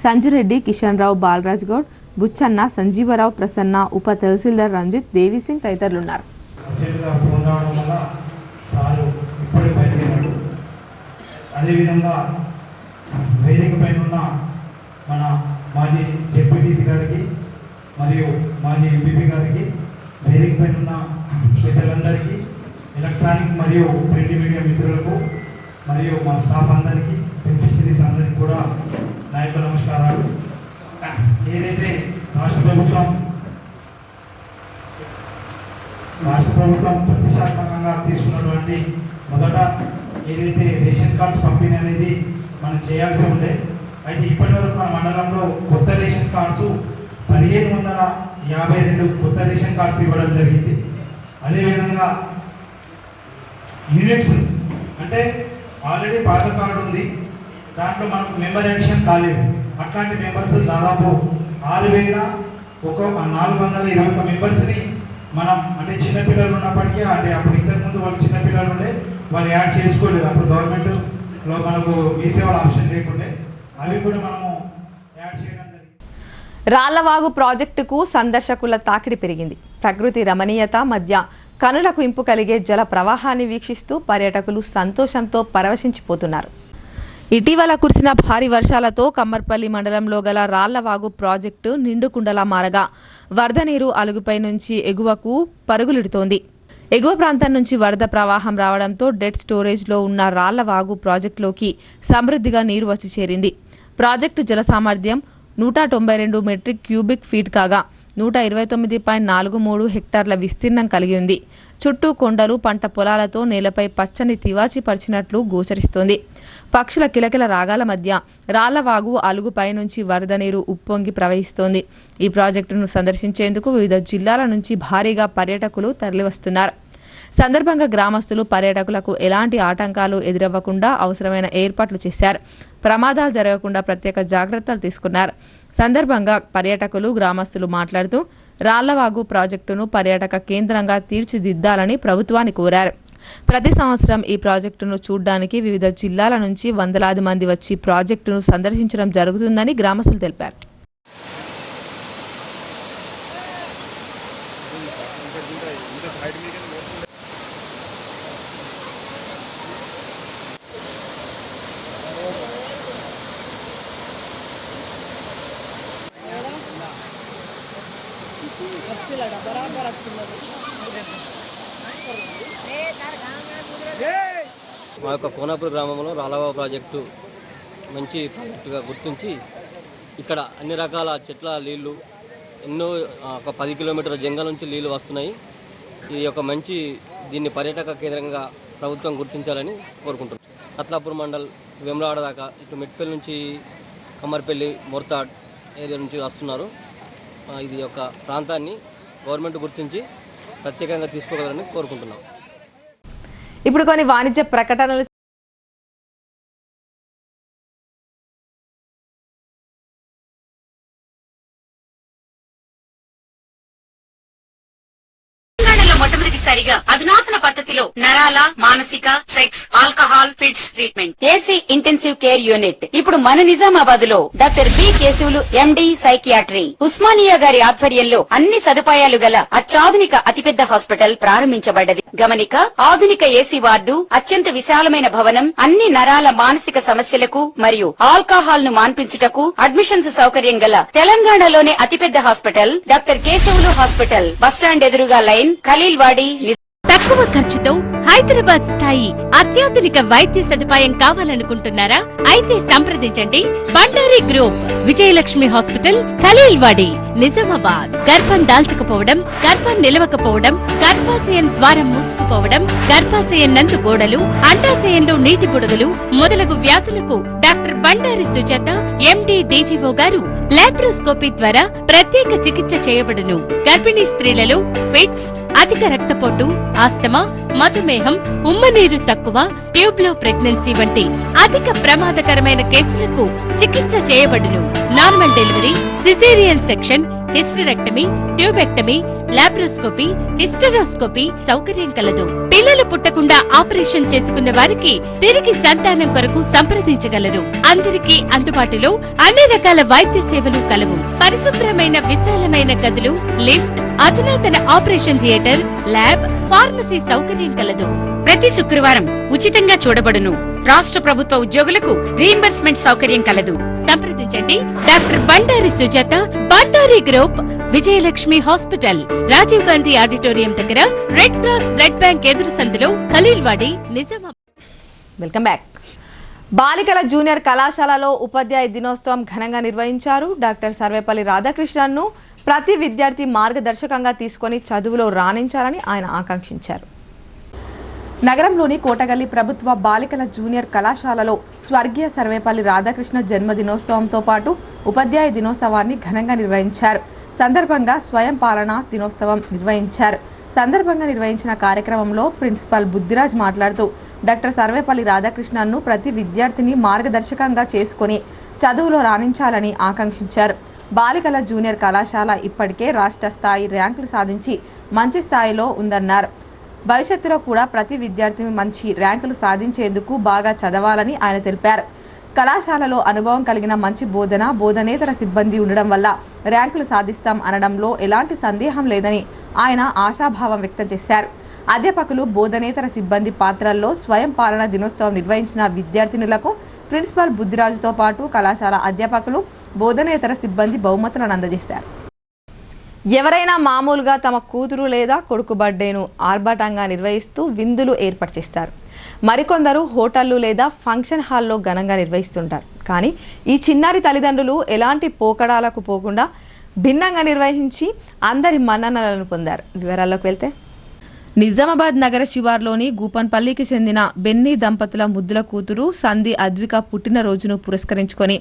సంజురెడ్డి, కిషన్ రావు, బాలరాజ్ గౌడ్, బుచ్చన్న, సంజీవరావు, ప్రసన్న, ఉప తహసీల్దార్ రంజిత్, దేవిసింగ్ తదితరులున్నారు. అదేవిధంగా వేదిక పైన ఉన్న మన మాజీ జెడ్పీటీసీ గారికి మరియు మాజీ ఎంపీపీ గారికి, వేదిక పైన ఉన్న పెద్దలందరికీ, ఎలక్ట్రానిక్ మరియు ప్రింట్ మీడియా మిత్రులకు మరియు మా స్టాఫ్ అందరికీ, బెనిఫిషరీస్ అందరికీ కూడా నా యొక్క నమస్కారాలు. ఏదైతే రాష్ట్ర ప్రభుత్వం ప్రతిష్టాత్మకంగా తీసుకున్నటువంటి మొదట ఏదైతే రేషన్ కార్డ్స్ పంపిణీ అనేది మనం చేయాల్సి ఉండే, అయితే ఇప్పటి వరకు మన మండలంలో కొత్త రేషన్ కార్డ్స్ 1552 కొత్త రేషన్ కార్డ్స్ ఇవ్వడం జరిగింది. అదేవిధంగా యూనిట్స్ అంటే ఆల్రెడీ పాత కార్డు ఉంది, దాంట్లో మనకు మెంబర్ ఎడిషన్ కాలేదు. అట్లాంటి మెంబర్స్ దాదాపు 6421 మెంబర్స్ని మనం, అంటే చిన్నపిల్లలు ఉన్నప్పటికీ, అంటే అప్పుడు ఇంతకుముందు వాళ్ళు చిన్నపిల్లలు ఉండే, వాళ్ళు యాడ్ చేసుకోలేదు. అప్పుడు గవర్నమెంట్లో మనకు మీ సేవల ఆప్షన్ లేకుండే, అవి కూడా మనము యాడ్ చేయడం జరిగింది. రాళ్లవాగు ప్రాజెక్టుకు సందర్శకుల తాకిడి పెరిగింది. ప్రకృతి రమణీయత మధ్య కనులకు ఇంపు కలిగే జల ప్రవాహాన్ని వీక్షిస్తూ పర్యాటకులు సంతోషంతో పరవశించిపోతున్నారు. ఇటీవల కురిసిన భారీ వర్షాలతో కమ్మర్పల్లి మండలంలో గల రాళ్లవాగు ప్రాజెక్టు నిండుకుండలా మారగా వరద నీరు అలుగుపై నుంచి ఎగువకు పరుగులిడుతోంది. ఎగువ ప్రాంతం నుంచి వరద ప్రవాహం రావడంతో డెడ్ స్టోరేజ్లో ఉన్న రాళ్లవాగు ప్రాజెక్టులోకి సమృద్ధిగా నీరు వచ్చి చేరింది. ప్రాజెక్టు జల సామర్థ్యం 192 మెట్రిక్ క్యూబిక్ ఫీట్ కాగా 129.43 హెక్టార్ల విస్తీర్ణం కలిగి ఉంది. చుట్టూ కొండలు, పంట పొలాలతో నేలపై పచ్చని తివాచి పరిచినట్లు గోచరిస్తోంది. పక్షుల కిలకిల రాగాల మధ్య రాళ్లవాగు అలుగుపై నుంచి వరద నీరు ఉప్పొంగి ప్రవహిస్తోంది. ఈ ప్రాజెక్టును సందర్శించేందుకు వివిధ జిల్లాల నుంచి భారీగా పర్యాటకులు తరలివస్తున్నారు. సందర్భంగా గ్రామస్తులు పర్యాటకులకు ఎలాంటి ఆటంకాలు ఎదురవ్వకుండా అవసరమైన ఏర్పాట్లు చేశారు. ప్రమాదాలు జరగకుండా ప్రత్యేక జాగ్రత్తలు తీసుకున్నారు. సందర్భంగా పర్యాటకులు గ్రామస్తులు మాట్లాడుతూ రాళ్లవాగు ప్రాజెక్టును పర్యాటక కేంద్రంగా తీర్చిదిద్దాలని ప్రభుత్వాన్ని కోరారు. ప్రతి సంవత్సరం ఈ ప్రాజెక్టును చూడ్డానికి వివిధ జిల్లాల నుంచి వందలాది మంది వచ్చి ప్రాజెక్టును సందర్శించడం జరుగుతుందని గ్రామస్తులు తెలిపారు. మా యొక్క కోనాపూర్ గ్రామంలో రాళ్లవాగు ప్రాజెక్టు మంచి ప్రాజెక్టుగా గుర్తించి ఇక్కడ అన్ని రకాల చెట్ల నీళ్లు ఎన్నో ఒక 10 కిలోమీటర్ల జంగల్ నుంచి నీళ్లు వస్తున్నాయి. ఇది ఒక మంచి దీన్ని పర్యాటక కేంద్రంగా ప్రభుత్వం గుర్తించాలని కోరుకుంటున్నాం. కత్లాపూర్ మండల్ వేములవాడ దాకా ఇటు మెట్పల్లి నుంచి కమ్మర్పల్లి మోర్తాడ్ ఏరియా నుంచి వస్తున్నారు. ఇది యొక్క ప్రాంతాన్ని గవర్నమెంట్ గుర్తించి ప్రత్యేకంగా తీసుకోగలరని కోరుకుంటున్నాం. ఇప్పుడు కొన్ని వాణిజ్య ప్రకటనలు. మొట్టమొదటిసారిగా అధునాతన పద్ధతిలో నరాల మానసిక sex alcohol fits treatment AC intensive care unit ఇప్పుడు మన నిజామాబాద్ లో doctor B Keshavulu MD psychiatry Osmania గారి ఆధ్వర్యంలో అన్ని సదుపాయాలు గల అత్యాధునిక అతిపెద్ద హాస్పిటల్ ప్రారంభించబడ్డది. గమనిక, ఆధునిక ఏసీ వార్డు, అత్యంత విశాలమైన భవనం, అన్ని నరాల మానసిక సమస్యలకు మరియు ఆల్కహాల్ ను మాన్పించుటకు అడ్మిషన్స్ సౌకర్యం గల తెలంగాణలోనే అతిపెద్ద hospital doctor Keshavulu hospital. Bus stand ఎదురుగా లైన్, ఖలీల్వాడి. తక్కువ ఖర్చుతో హైదరాబాద్ స్థాయి అత్యాధునిక వైద్య సదుపాయం కావాలనుకుంటున్నారా? అయితే సంప్రదించండి బండారి గ్రూప్, విజయలక్ష్మి హాస్పిటల్, ఖలీల్వాడి, నిజామాబాద్. గర్భం దాల్చకపోవడం, గర్భం నిలవకపోవడం, గర్భాశయం ద్వారం మూసుకుపోవడం, గర్భాశయం నందు గోడలు, అండాశయంలో నీటి బుడగలు మొదలగు వ్యాధులకు డాక్టర్ బండారి సుజాత ఎండి డీజీఓ గారు లాప్రోస్కోపీ ద్వారా ప్రత్యేక చికిత్స చేయబడును. గర్భిణీ స్త్రీలలో ఫిట్స్, అధిక రక్తపోటు, ఆస్తమా, మధుమేహం, ఉమ్మనీరు తక్కువ, ట్యూబ్లో ప్రెగ్నెన్సీ వంటి అధిక ప్రమాదకరమైన కేసులకు చికిత్స చేయబడును. Normal delivery, caesarean section, hysterectomy, tubectomy, laparoscopy, hysteroscopy సౌకర్యం కలదు. పిల్లలు పుట్టకుండా ఆపరేషన్ చేసుకున్న వారికి తిరిగి సంతానం కొరకు సంప్రదించగలరు. అందరికీ అందుబాటులో అన్ని రకాల వైద్య సేవలు కలవు. పరిశుభ్రమైన విశాలమైన గదులు, లిఫ్ట్, అధునాతన ఆపరేషన్ థియేటర్, ల్యాబ్, ఫార్మసీ సౌకర్యం కలదు. ప్రతి శుక్రవారం ఉచితంగా చూడబడును. రాష్ట్ర ప్రభుత్వ ఉద్యోగులకు రీయింబర్స్మెంట్ సౌకర్యం కలదు. సంప్రదించండి doctor Bandari Sujatha, Bandari group, Vijayalakshmi hospital, Rajiv Gandhi auditorium దగ్గర, రెడ్ క్రాస్ బ్లడ్ బ్యాంక్ ఎదురు సందులో, ఖలీల్వాడి, నిజామాబాద్. Welcome back. బాలికల జూనియర్ కళాశాలలో ఉపాధ్యాయ దినోత్సవం ఘనంగా నిర్వహించారు. డాక్టర్ సర్వేపల్లి రాధాకృష్ణన్ను ప్రతి విద్యార్థి మార్గదర్శకంగా తీసుకొని చదువులో రాణించాలని ఆయన ఆకాంక్షించారు. నగరంలోని కోటగల్లి ప్రభుత్వ బాలికల జూనియర్ కళాశాలలో స్వర్గీయ సర్వేపల్లి రాధాకృష్ణ జన్మదినోత్సవంతో పాటు ఉపాధ్యాయ దినోత్సవాన్ని ఘనంగా నిర్వహించారు. సందర్భంగా స్వయం పాలనా దినోత్సవం నిర్వహించారు. సందర్భంగా నిర్వహించిన కార్యక్రమంలో ప్రిన్సిపల్ బుద్ధిరాజ్ మాట్లాడుతూ డాక్టర్ సర్వేపల్లి రాధాకృష్ణన్ను ప్రతి విద్యార్థిని మార్గదర్శకంగా చేసుకుని చదువులో రాణించాలని ఆకాంక్షించారు. బాలికల జూనియర్ కళాశాల ఇప్పటికే రాష్ట్ర స్థాయి ర్యాంకులు సాధించి మంచి స్థాయిలో ఉందన్నారు. భవిష్యత్తులో కూడా ప్రతి విద్యార్థిని మంచి ర్యాంకులు సాధించేందుకు బాగా చదవాలని ఆయన తెలిపారు. కళాశాలలో అనుభవం కలిగిన మంచి బోధనేతర సిబ్బంది ఉండడం వల్ల ర్యాంకులు సాధిస్తాం అనడంలో ఎలాంటి సందేహం లేదని ఆయన ఆశాభావం వ్యక్తం చేశారు. అధ్యాపకులు, బోధనేతర సిబ్బంది పాత్రల్లో స్వయం పాలన దినోత్సవం నిర్వహించిన విద్యార్థినులకు ప్రిన్సిపాల్ బుద్ధిరాజుతో పాటు కళాశాల అధ్యాపకులు, బోధనేతర సిబ్బంది బహుమతులను అందజేశారు. ఎవరైనా మామూలుగా తమ కూతురు లేదా కొడుకు బర్త్డేను ఆర్భాటంగా నిర్వహిస్తూ విందులు ఏర్పాటు చేస్తారు. మరికొందరు హోటళ్లు లేదా ఫంక్షన్ హాల్లో ఘనంగా నిర్వహిస్తుంటారు. కానీ ఈ చిన్నారి తల్లిదండ్రులు ఎలాంటి పోకడాలకు పోకుండా భిన్నంగా నిర్వహించి అందరి మన్ననలను పొందారు. వివరాల్లోకి వెళ్తే, నిజామాబాద్ నగర శివార్లోని గూపన్పల్లికి చెందిన బెన్నీ దంపతుల ముద్దుల కూతురు సంధి అద్విక పుట్టినరోజును పురస్కరించుకొని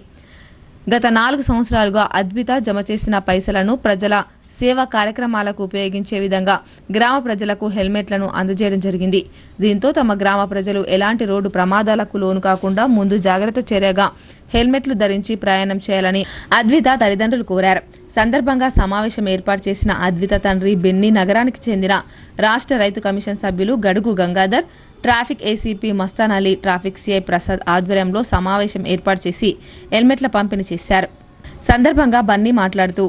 గత 4 సంవత్సరాలుగా అద్విత జమ చేసిన పైసలను ప్రజల సేవా కార్యక్రమాలకు ఉపయోగించే విధంగా గ్రామ ప్రజలకు హెల్మెట్లను అందజేయడం జరిగింది. దీంతో తమ గ్రామ ప్రజలు ఎలాంటి రోడ్డు ప్రమాదాలకు లోను కాకుండా ముందు జాగ్రత్త చర్యగా హెల్మెట్లు ధరించి ప్రయాణం చేయాలని అద్విత తల్లిదండ్రులు కోరారు. సందర్భంగా సమావేశం ఏర్పాటు చేసిన అద్విత తండ్రి బెన్ని నగరానికి చెందిన రాష్ట్ర రైతు కమిషన్ సభ్యులు Gadugu Gangadhar, traffic ACP Mastan Ali, traffic CI Prasad ఆధ్వర్యంలో సమావేశం ఏర్పాటు చేసి హెల్మెట్ల పంపిణీ చేశారు. సందర్భంగా బన్నీ మాట్లాడుతూ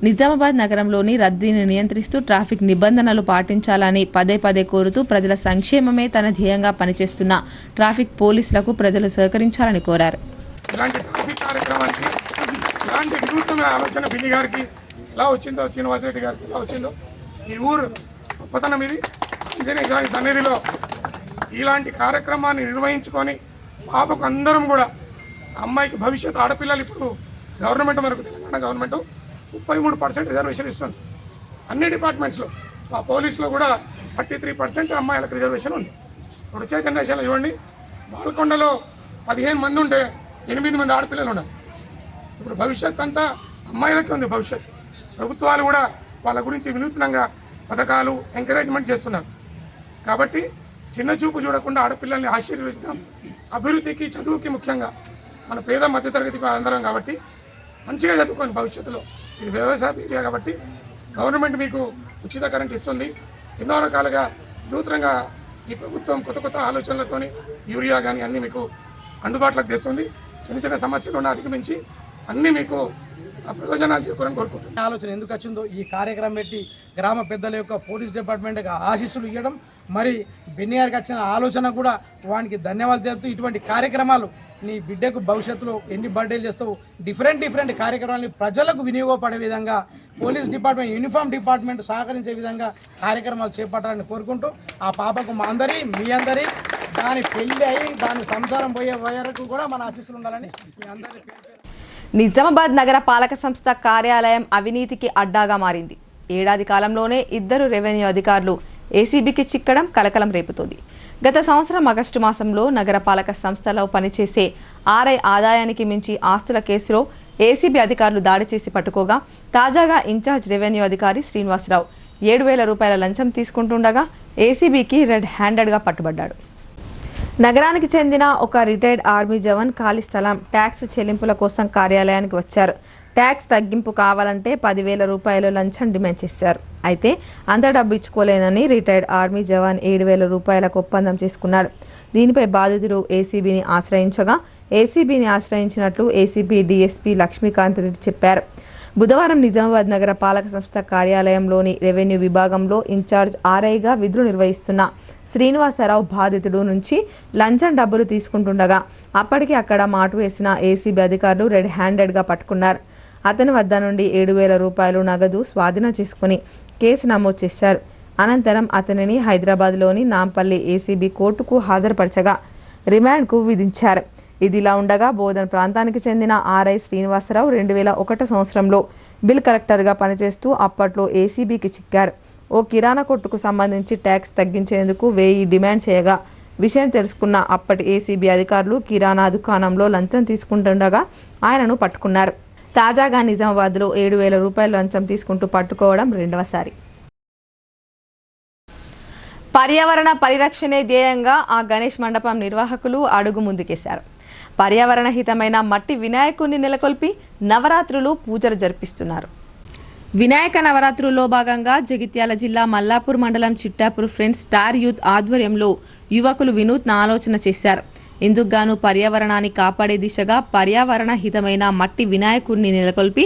నిజామాబాద్ నగరంలోని రద్దీని నియంత్రిస్తూ ట్రాఫిక్ నిబంధనలు పాటించాలని పదే పదే కోరుతూ ప్రజల సంక్షేమమే తన ధ్యేయంగా పనిచేస్తున్న ట్రాఫిక్ పోలీసులకు ప్రజలు సహకరించాలని కోరారు. ఇలాంటి ట్రాఫిక్ కార్యక్రమానికి ఇలాంటి వినూత్న ఆలోచన బిల్లి గారికి ఎలా వచ్చిందో, శ్రీనివాసరెడ్డి గారికి ఎలా వచ్చిందో, ఈ ఊరు గొప్పతనం ఇది. ఆంజనేయ స్వామి సన్నిధిలో ఇలాంటి కార్యక్రమాన్ని నిర్వహించుకొని పాపకు అందరం కూడా అమ్మాయికి భవిష్యత్తు ఆడపిల్లలు ఇప్పుడు గవర్నమెంట్ మనకు తెలంగాణ గవర్నమెంట్ 33% రిజర్వేషన్ ఇస్తుంది అన్ని డిపార్ట్మెంట్స్లో. మా పోలీసులో కూడా 33% అమ్మాయిలకు రిజర్వేషన్ ఉంది. ఇప్పుడు వచ్చే జనరేషన్లో చూడండి, బాల్కొండలో 15 మంది ఉంటే 8 మంది ఆడపిల్లలు ఉన్నారు. ఇప్పుడు భవిష్యత్ అంతా అమ్మాయిలకే ఉంది భవిష్యత్. ప్రభుత్వాలు కూడా వాళ్ళ గురించి వినూత్నంగా పథకాలు ఎంకరేజ్మెంట్ చేస్తున్నారు. కాబట్టి చిన్న చూపు చూడకుండా ఆడపిల్లల్ని ఆశీర్వదిస్తాం. అభివృద్ధికి, చదువుకి ముఖ్యంగా మన పేద మధ్యతరగతి అందరం కాబట్టి మంచిగా చదువుకోండి భవిష్యత్తులో. ఇది వ్యవసాయ ఏరియా కాబట్టి గవర్నమెంట్ మీకు ఉచిత కరెంట్ ఇస్తుంది. ఎన్నో రకాలుగా నూతనంగా ఈ ప్రభుత్వం కొత్త కొత్త ఆలోచనలతోని యూరియా కానీ అన్నీ మీకు అందుబాటులోకి తెస్తుంది. చిన్న చిన్న సమస్యలను అధిగమించి అన్నీ మీకు ప్రయోజనాలు చేకూరని కోరుకుంటున్నాను. ఆలోచన ఎందుకు వచ్చిందో ఈ కార్యక్రమం పెట్టి గ్రామ పెద్దల యొక్క పోలీస్ డిపార్ట్మెంట్కి ఆశీస్సులు ఇవ్వడం, మరి బెన్నియార్కి వచ్చిన ఆలోచన కూడా వానికి ధన్యవాదాలు తెలుపుతూ ఇటువంటి కార్యక్రమాలు నీ బిడ్డకు భవిష్యత్తులో ఎన్ని బర్త్డేలు చేస్తావు, డిఫరెంట్ కార్యక్రమాలని ప్రజలకు వినియోగపడే విధంగా పోలీస్ డిపార్ట్మెంట్, యూనిఫామ్ డిపార్ట్మెంట్ సహకరించే విధంగా కార్యక్రమాలు చేపట్టాలని కోరుకుంటూ ఆ పాపకు మా అందరి, మీ అందరి దాని పెళ్లి అయ్యి దాని సంసారం పోయే వరకు కూడా మన ఆశీస్సులు ఉండాలని మీ అందరి. నిజామాబాద్ నగర పాలక సంస్థ కార్యాలయం అవినీతికి అడ్డాగా మారింది. ఏడాది కాలంలోనే 2 రెవెన్యూ అధికారులు ఏసీబీకి చిక్కడం కలకలం రేపుతోంది. గత సంవత్సరం ఆగస్టు మాసంలో నగర పాలక సంస్థలో పనిచేసే ఆర్ఐ ఆదాయానికి మించి ఆస్తుల కేసులో ఏసీబీ అధికారులు దాడి చేసి పట్టుకోగా, తాజాగా ఇన్ఛార్జ్ రెవెన్యూ అధికారి శ్రీనివాసరావు 7,000 రూపాయల లంచం తీసుకుంటుండగా ఏసీబీకి రెడ్ హ్యాండెడ్గా పట్టుబడ్డాడు. నగరానికి చెందిన ఒక రిటైర్డ్ ఆర్మీ జవాన్ ఖాళీ స్థలం ట్యాక్స్ చెల్లింపుల కోసం కార్యాలయానికి వచ్చారు. ట్యాక్స్ తగ్గింపు కావాలంటే 10,000 రూపాయలు లంచం డిమాండ్ చేశారు. అయితే అంత డబ్బు ఇచ్చుకోలేనని రిటైర్డ్ ఆర్మీ జవాన్ 7,000 రూపాయలకు ఒప్పందం చేసుకున్నాడు. దీనిపై బాధితుడు ఏసీబీని ఆశ్రయించగా, ఏసీబీని ఆశ్రయించినట్లు ఏసీబీ డీఎస్పీ లక్ష్మీకాంత్ రెడ్డి చెప్పారు. బుధవారం నిజామాబాద్ నగర పాలక సంస్థ కార్యాలయంలోని రెవెన్యూ విభాగంలో ఇన్ఛార్జ్ ఆర్ఐగా విధులు నిర్వహిస్తున్న శ్రీనివాసరావు బాధితుడు నుంచి లంచం డబ్బులు తీసుకుంటుండగా అప్పటికి అక్కడ మాటు వేసిన ఏసీబీ అధికారులు రెడ్ హ్యాండెడ్గా పట్టుకున్నారు. అతని వద్ద నుండి 7,000 రూపాయలు నగదు స్వాధీనం చేసుకుని కేసు నమోదు చేశారు. అనంతరం అతనిని హైదరాబాద్లోని నాంపల్లి ఏసీబీ కోర్టుకు హాజరుపరచగా రిమాండ్కు విధించారు. ఇదిలా ఉండగా బోధన్ ప్రాంతానికి చెందిన ఆర్ఐ శ్రీనివాసరావు 2001 సంవత్సరంలో బిల్ కలెక్టర్గా పనిచేస్తూ అప్పట్లో ఏసీబీకి చిక్కారు. ఓ కిరాణా కొట్టుకు సంబంధించి ట్యాక్స్ తగ్గించేందుకు 1000 డిమాండ్ చేయగా విషయం తెలుసుకున్న అప్పటి ఏసీబీ అధికారులు కిరాణా దుకాణంలో లంచం తీసుకుంటుండగా ఆయనను పట్టుకున్నారు. తాజాగా నిజామాబాద్లో 7,000 రూపాయలు లంచం తీసుకుంటూ పట్టుకోవడం రెండవసారి. పర్యావరణ పరిరక్షణే ధ్యేయంగా ఆ గణేష్ మండపం నిర్వాహకులు అడుగు ముందుకేశారు. పర్యావరణ హితమైన మట్టి వినాయకుడిని నెలకొల్పి నవరాత్రులు పూజలు జరిపిస్తున్నారు. వినాయక నవరాత్రుల్లో భాగంగా జగిత్యాల జిల్లా మల్లాపూర్ మండలం చిట్టాపూర్ ఫ్రెండ్స్ స్టార్ యూత్ ఆధ్వర్యంలో యువకులు వినూత్న ఆలోచన చేశారు. ఇందుకుగాను పర్యావరణాన్ని కాపాడే దిశగా పర్యావరణ హితమైన మట్టి వినాయకుడిని నెలకొల్పి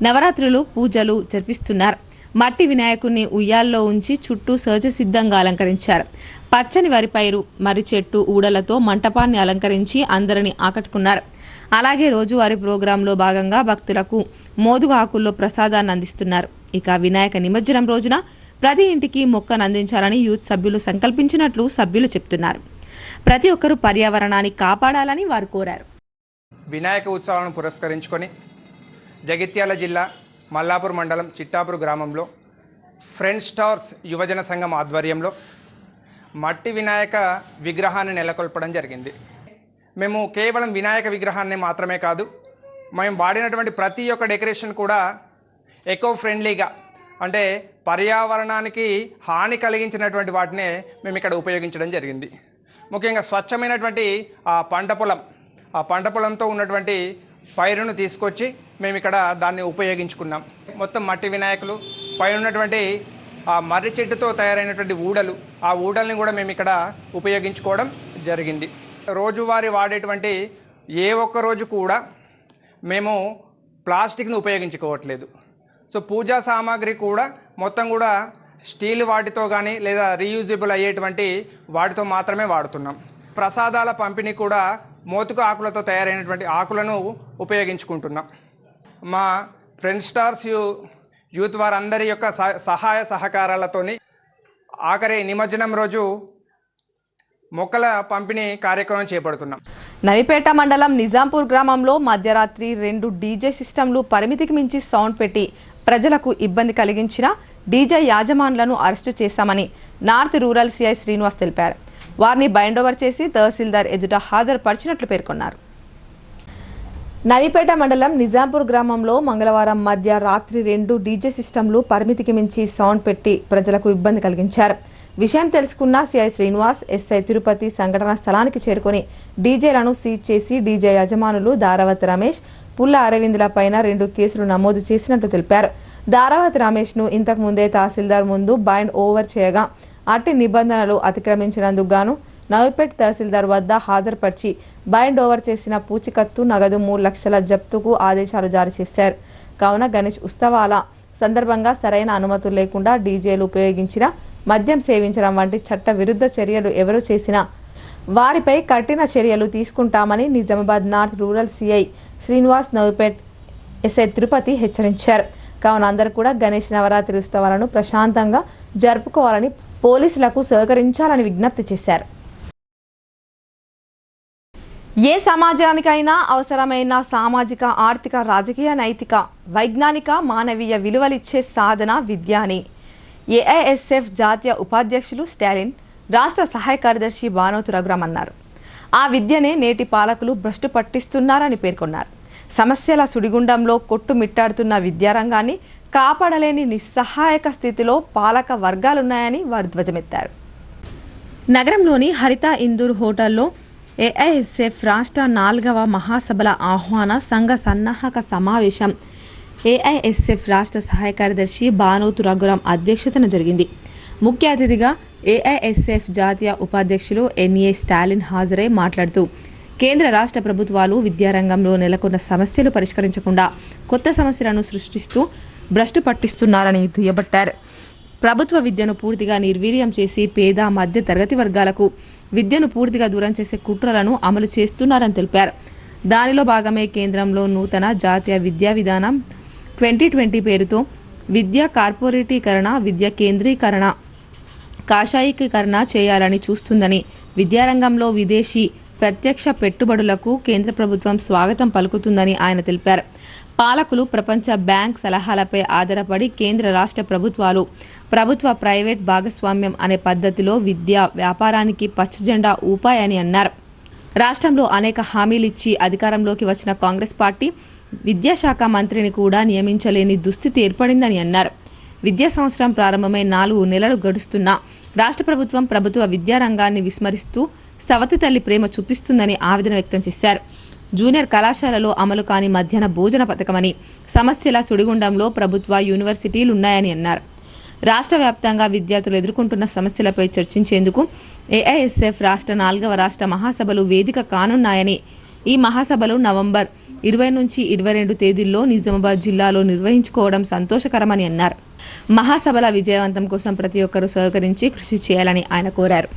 నవరాత్రులు పూజలు జరిపిస్తున్నారు. మట్టి వినాయకుడిని ఉయ్యాల్లో ఉంచి చుట్టూ సహజసిద్ధంగా అలంకరించారు. పచ్చని వరి పైరు, మర్రి చెట్టు, ఊడలతో మంటపాన్ని అలంకరించి అందరిని ఆకట్టుకున్నారు. అలాగే రోజువారీ ప్రోగ్రాంలో భాగంగా భక్తులకు మోదుగా ఆకుల్లో ప్రసాదాన్ని అందిస్తున్నారు. ఇక వినాయక నిమజ్జనం రోజున ప్రతి ఇంటికి మొక్కను అందించాలని యూత్ సభ్యులు సంకల్పించినట్లు సభ్యులు చెప్తున్నారు. ప్రతి ఒక్కరూ పర్యావరణాన్ని కాపాడాలని వారు కోరారు. వినాయక ఉత్సవాలను పురస్కరించుకొని జగిత్యాల జిల్లా మల్లాపూర్ మండలం చిట్టాపూర్ గ్రామంలో ఫ్రెండ్స్ స్టార్స్ యువజన సంఘం ఆధ్వర్యంలో మట్టి వినాయక విగ్రహాన్ని నెలకొల్పడం జరిగింది. మేము కేవలం వినాయక విగ్రహాన్ని మాత్రమే కాదు, మేము వాడినటువంటి ప్రతి ఒక్క డెకరేషన్ కూడా ఎకో ఫ్రెండ్లీగా అంటే పర్యావరణానికి హాని కలిగించినటువంటి వాటినే మేము ఇక్కడ ఉపయోగించడం జరిగింది. ముఖ్యంగా స్వచ్ఛమైనటువంటి ఆ పంట పొలంతో ఉన్నటువంటి పైరును తీసుకొచ్చి మేము ఇక్కడ దాన్ని ఉపయోగించుకున్నాం. మొత్తం మట్టి వినాయకులు, పైన ఉన్నటువంటి ఆ మర్రి చెట్టుతో తయారైనటువంటి ఊడలు, ఆ ఊడల్ని కూడా మేము ఇక్కడ ఉపయోగించుకోవడం జరిగింది. రోజువారీ వాడేటువంటి ఏ ఒక్క రోజు కూడా మేము ప్లాస్టిక్ను ఉపయోగించుకోవట్లేదు. సో పూజా సామాగ్రి కూడా మొత్తం కూడా స్టీల్ వాటితో కానీ లేదా రీయూజబుల్ అయ్యేటువంటి వాటితో మాత్రమే వాడుతున్నాం. ప్రసాదాల పంపిణీ కూడా మోతుకు ఆకులతో తయారైనటువంటి ఆకులను ఉపయోగించుకుంటున్నాం. మా ఫ్రెండ్ స్టార్స్ యూత్ వారందరి యొక్క సహాయ సహకారాలతోని ఆఖరి నిమజ్జనం రోజు మొక్కల పంపిణీ కార్యక్రమం చేపడుతున్నాం. నవిపేట మండలం నిజాంపూర్ గ్రామంలో మధ్యరాత్రి 2 డీజే సిస్టంలు పరిమితికి మించి సౌండ్ పెట్టి ప్రజలకు ఇబ్బంది కలిగించిన డీజే యాజమానులను అరెస్టు చేశామని నార్త్ రూరల్ సిఐ శ్రీనివాస్ తెలిపారు. వారిని బైండ్ ఓవర్ చేసి తహసీల్దార్ ఎదుట హాజరుపరిచినట్లు పేర్కొన్నారు. నవిపేట మండలం నిజాంపూర్ గ్రామంలో మంగళవారం మధ్యరాత్రి 2 డీజే సిస్టంలు పరిమితికి మించి సౌండ్ పెట్టి ప్రజలకు ఇబ్బంది కలిగించారు. విషయం తెలుసుకున్న సిఐ శ్రీనివాస్, ఎస్ఐ తిరుపతి సంఘటనా స్థలానికి చేరుకొని డీజేలను సీజ్ చేసి డీజే యజమానులు దారావతి రమేష్, పుల్ల అరవింద్ల పైన 2 కేసులు నమోదు చేసినట్టు తెలిపారు. దారావతి రమేష్ను ఇంతకు ముందే తహసీల్దార్ ముందు బైండ్ ఓవర్ చేయగా అట్టి నిబంధనలు అతిక్రమించినందుకు గాను నవిపేట తహసీల్దార్ వద్ద హాజరుపరిచి బైండ్ ఓవర్ చేసిన పూచికత్తు, నగదు 3 లక్షల జప్తుకు ఆదేశాలు జారీ చేశారు. కావున గణేష్ ఉత్సవాల సందర్భంగా సరైన అనుమతులు లేకుండా డీజేలు ఉపయోగించిన, మద్యం సేవించడం వంటి చట్ట విరుద్ధ చర్యలు ఎవరు చేసినా వారిపై కఠిన చర్యలు తీసుకుంటామని Nizamabad north rural CI Srinivas, Navipet SI Tirupati హెచ్చరించారు. కావున అందరూ కూడా గణేష్ నవరాత్రి ఉత్సవాలను ప్రశాంతంగా జరుపుకోవాలని పోలీసులకు సహకరించాలని విజ్ఞప్తి చేశారు. ఏ సమాజానికైనా అవసరమైన సామాజిక, ఆర్థిక, రాజకీయ, నైతిక, వైజ్ఞానిక, మానవీయ విలువలిచ్చే సాధన విద్య అని ఏఐఎస్ఎఫ్ జాతీయ ఉపాధ్యక్షులు స్టాలిన్, రాష్ట్ర సహాయ కార్యదర్శి బానోతు రఘురామ్ అన్నారు. ఆ విద్యనే నేటి పాలకులు భ్రష్టు పట్టిస్తున్నారని పేర్కొన్నారు. సమస్యల సుడిగుండంలో కొట్టుమిట్టాడుతున్న విద్యారంగాన్ని కాపాడలేని నిస్సహాయక స్థితిలో పాలక వర్గాలున్నాయని వారు ధ్వజమెత్తారు. నగరంలోని హరిత ఇందూర్ హోటల్లో ఏఐఎస్ఎఫ్ రాష్ట్ర 4వ మహాసభల ఆహ్వాన సంఘ సన్నాహక సమావేశం ఏఐఎస్ఎఫ్ రాష్ట్ర సహాయ కార్యదర్శి బానోతు రఘురామ్ అధ్యక్షతన జరిగింది. ముఖ్య అతిథిగా ఏఐఎస్ఎఫ్ జాతీయ ఉపాధ్యక్షులు ఎన్ఏ స్టాలిన్ హాజరై మాట్లాడుతూ కేంద్ర రాష్ట్ర ప్రభుత్వాలు విద్యారంగంలో నెలకొన్న సమస్యలు పరిష్కరించకుండా కొత్త సమస్యలను సృష్టిస్తూ భ్రష్టు పట్టిస్తున్నారని దుయ్యబట్టారు. ప్రభుత్వ విద్యను పూర్తిగా నిర్వీర్యం చేసి పేద, మధ్య తరగతి వర్గాలకు విద్యను పూర్తిగా దూరం చేసే కుట్రలను అమలు చేస్తున్నారని తెలిపారు. దానిలో భాగమే కేంద్రంలో నూతన జాతీయ విద్యా విధానం 2020 పేరుతో విద్యా కార్పొరేటీకరణ, విద్యా కేంద్రీకరణ, కాషాయీకరణ చేయాలని చూస్తుందని, విద్యారంగంలో విదేశీ ప్రత్యక్ష పెట్టుబడులకు కేంద్ర ప్రభుత్వం స్వాగతం పలుకుతుందని ఆయన తెలిపారు. పాలకులు ప్రపంచ బ్యాంక్ సలహాలపై ఆధారపడి కేంద్ర రాష్ట్ర ప్రభుత్వాలు ప్రభుత్వ ప్రైవేట్ భాగస్వామ్యం అనే పద్ధతిలో విద్యా వ్యాపారానికి పచ్చజెండా ఊపాయని అన్నారు. రాష్ట్రంలో అనేక హామీలిచ్చి అధికారంలోకి వచ్చిన కాంగ్రెస్ పార్టీ విద్యాశాఖ మంత్రిని కూడా నియమించలేని దుస్థితి ఏర్పడిందని అన్నారు. విద్యా సంవత్సరం ప్రారంభమై 4 నెలలు గడుస్తున్నా రాష్ట్ర ప్రభుత్వం ప్రభుత్వ విద్యారంగాన్ని విస్మరిస్తూ సవతి తల్లి ప్రేమ చూపిస్తుందని ఆవేదన వ్యక్తం చేశారు. జూనియర్ కళాశాలలో అమలు కాని మధ్యాహ్న భోజన పథకమని, సమస్యల సుడిగుండంలో ప్రభుత్వ యూనివర్సిటీలున్నాయని అన్నారు. రాష్ట్ర వ్యాప్తంగా విద్యార్థులు ఎదుర్కొంటున్న సమస్యలపై చర్చించేందుకు ఏఐఎస్ఎఫ్ రాష్ట్ర 4వ రాష్ట్ర మహాసభలు వేదిక కానున్నాయని, ఈ మహాసభలు నవంబర్ 20 నుంచి 22 తేదీల్లో నిజామాబాద్ జిల్లాలో నిర్వహించుకోవడం సంతోషకరమని అన్నారు. మహాసభల విజయవంతం కోసం ప్రతి ఒక్కరూ సహకరించి కృషి చేయాలని ఆయన కోరారు.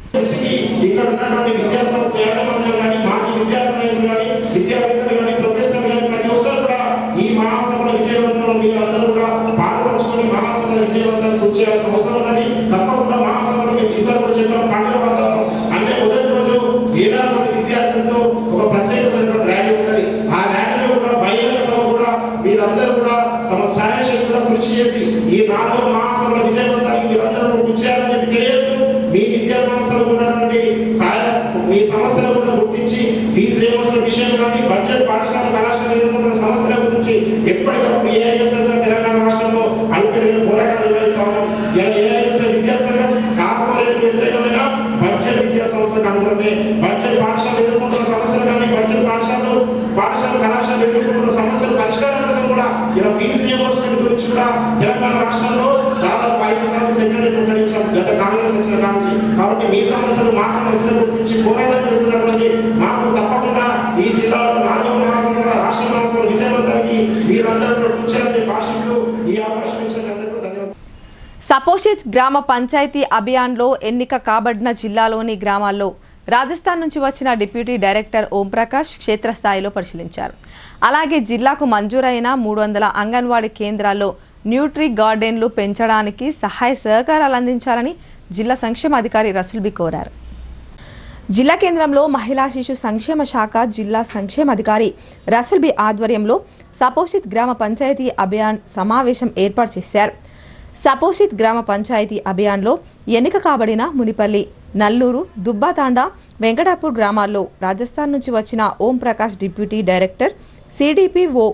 మీరందరూ కూడా తమ శారీరక కృషి చేసి ఈ 4వ మహాసభల విజయవంతానికి మీరందరూ కృషి చేయాలని చెప్పి తెలియజేస్తూ మీ విద్యా సంస్థలకు ఉన్నటువంటి మీ సమస్యలు కూడా గుర్తించి ఫీజు రియంబర్స్మెంట్ విషయం కానీ బడ్జెట్ పాఠశాల కళాశాల ఎదుర్కొంటున్న సమస్యల గురించి ఎప్పటికప్పుడు ఏఐఎస్ఎఫ్ తెలంగాణ రాష్ట్రంలో అలుపెరిగిన పోరాటాలు అనుకూలమే. బడ్జెట్ పాఠశాలలు ఎదుర్కొంటున్న సమస్యలు కానీ బడ్జెట్ పాఠశాల కళాశాలలు ఎదుర్కొంటున్న సమస్యల పరిష్కారం కోసం కూడా ఇలా ఫీజు రియంబర్స్మెంట్ గురించి కూడా తెలంగాణ రాష్ట్రంలో దాదాపు 5 సార్లు సెక్రటరీ ప్రకటించాం గత కాంగ్రెస్ వచ్చిన కాంగ్రెస్. కాబట్టి మీ సమస్యలు మా సమస్యల గురించి పోరాటం చేస్తున్నటువంటి మాకు తప్పకుండా ఈ జిల్లాలో 4వ మహాసభ రాష్ట్ర మహాసభ విజయవంతానికి మీరందరూ కూర్చోవాలని భాషిస్తూ ఈ అవకాశం ఇచ్చిన అందరికీ ధన్యవాదాలు. సపోషిత్ గ్రామ పంచాయతీ అభియాన్లో ఎన్నిక కాబడిన జిల్లాలోని గ్రామాల్లో రాజస్థాన్ నుంచి వచ్చిన డిప్యూటీ డైరెక్టర్ ఓంప్రకాష్ క్షేత్రస్థాయిలో పరిశీలించారు. అలాగే జిల్లాకు మంజూరైన 300 అంగన్వాడీ కేంద్రాల్లో న్యూట్రీ గార్డెన్లు పెంచడానికి సహాయ సహకారాలు అందించాలని జిల్లా సంక్షేమ అధికారి రసూల్బీ కోరారు. జిల్లా కేంద్రంలో మహిళా శిశు సంక్షేమ శాఖ జిల్లా సంక్షేమ అధికారి రసూల్బీ ఆధ్వర్యంలో సపోషిత్ గ్రామ పంచాయతీ అభియాన్ సమావేశం ఏర్పాటు చేశారు. సపోషిత్ గ్రామ పంచాయతీ అభియాన్లో ఎన్నిక కాబడిన మునిపల్లి, నల్లూరు, దుబ్బాతాండా, వెంకటాపూర్ గ్రామాల్లో రాజస్థాన్ నుంచి వచ్చిన Omprakash deputy director, CDPO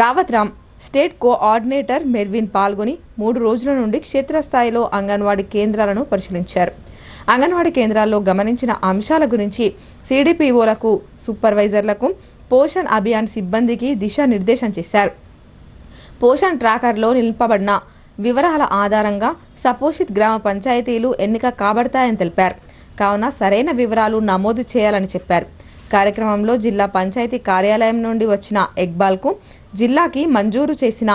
Rawatram, state coordinator Mervin పాల్గొని 3 రోజుల నుండి క్షేత్రస్థాయిలో అంగన్వాడీ కేంద్రాలను పరిశీలించారు. అంగన్వాడీ కేంద్రాల్లో గమనించిన అంశాల గురించి సిడిపిఓలకు, సూపర్వైజర్లకు, పోషణ్ అభియాన్ సిబ్బందికి దిశానిర్దేశం చేశారు. పోషణ్ ట్రాకర్లో నింపబడిన వివరాల ఆధారంగా సపోషిత్ గ్రామ పంచాయతీలు ఎన్నిక కాబడతాయని తెలిపారు. కావున సరైన వివరాలు నమోదు చేయాలని చెప్పారు. కార్యక్రమంలో జిల్లా పంచాయతీ కార్యాలయం నుండి వచ్చిన ఇక్బాల్కు జిల్లాకి మంజూరు చేసిన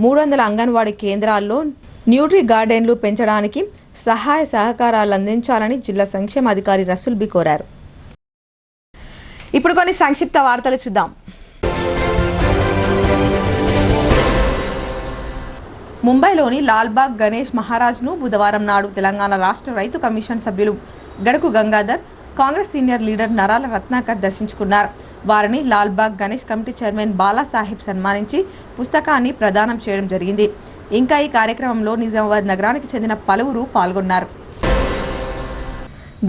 300 అంగన్వాడీ కేంద్రాల్లో న్యూట్రీ గార్డెన్లు పెంచడానికి సహాయ సహకారాలు అందించాలని జిల్లా సంక్షేమ అధికారి రసూల్బీ కోరారు. ఇప్పుడు కొన్ని సంక్షిప్త వార్తలు చూద్దాం. ముంబైలోని లాల్బాగ్ గణేష్ మహారాజ్ను బుధవారం నాడు తెలంగాణ రాష్ట్ర రైతు కమిషన్ సభ్యులు గడకు గంగాధర్, కాంగ్రెస్ సీనియర్ లీడర్ నరాల రత్నాకర్ దర్శించుకున్నారు. వారిని లాల్బాగ్ గణేష్ కమిటీ చైర్మన్ బాలాసాహెబ్ సన్మానించి పుస్తకాన్ని ప్రదానం చేయడం జరిగింది. ఇంకా ఈ కార్యక్రమంలో నిజామాబాద్ నగరానికి చెందిన పలువురు పాల్గొన్నారు.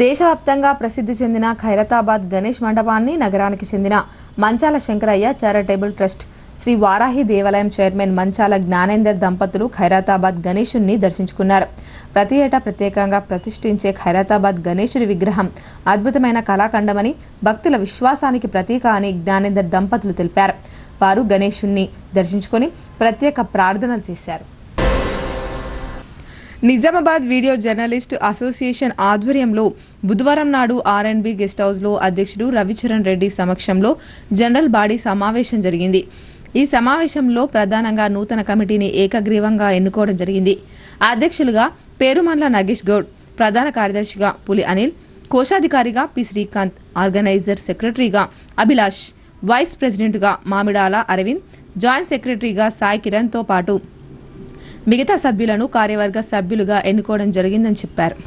దేశవ్యాప్తంగా ప్రసిద్ధి చెందిన ఖైరతాబాద్ గణేష్ మండపాన్ని నగరానికి చెందిన మంచాల శంకరయ్య చారిటబుల్ ట్రస్ట్ శ్రీ వారాహి దేవాలయం చైర్మన్ మంచాల జ్ఞానేందర్ దంపతులు ఖైరతాబాద్ గణేశుని దర్శించుకున్నారు. ప్రతి ఏటా ప్రత్యేకంగా ప్రతిష్ఠించే ఖైరతాబాద్ గణేశుడి విగ్రహం అద్భుతమైన కళాఖండమని, భక్తుల విశ్వాసానికి ప్రతీక అని జ్ఞానేందర్ దంపతులు తెలిపారు. వారు గణేశుని దర్శించుకొని ప్రత్యేక ప్రార్థనలు చేశారు. నిజామాబాద్ వీడియో జర్నలిస్ట్ అసోసియేషన్ ఆధ్వర్యంలో బుధవారం నాడు R&B గెస్ట్ హౌస్లో అధ్యక్షుడు రవిచరణ్ రెడ్డి సమక్షంలో జనరల్ బాడీ సమావేశం జరిగింది. ఈ సమావేశంలో ప్రధానంగా నూతన కమిటీని ఏకగ్రీవంగా ఎన్నుకోవడం జరిగింది. అధ్యక్షులుగా పేరుమండ్ల నగేష్ గౌడ్, ప్రధాన కార్యదర్శిగా పులి అనిల్, కోశాధికారిగా పి శ్రీకాంత్, ఆర్గనైజర్ సెక్రటరీగా అభిలాష్, వైస్ ప్రెసిడెంట్గా మామిడాల అరవింద్, జాయింట్ సెక్రటరీగా సాయి కిరణ్తో పాటు మిగతా సభ్యులను కార్యవర్గ సభ్యులుగా ఎన్నుకోవడం జరిగిందని చెప్పారు.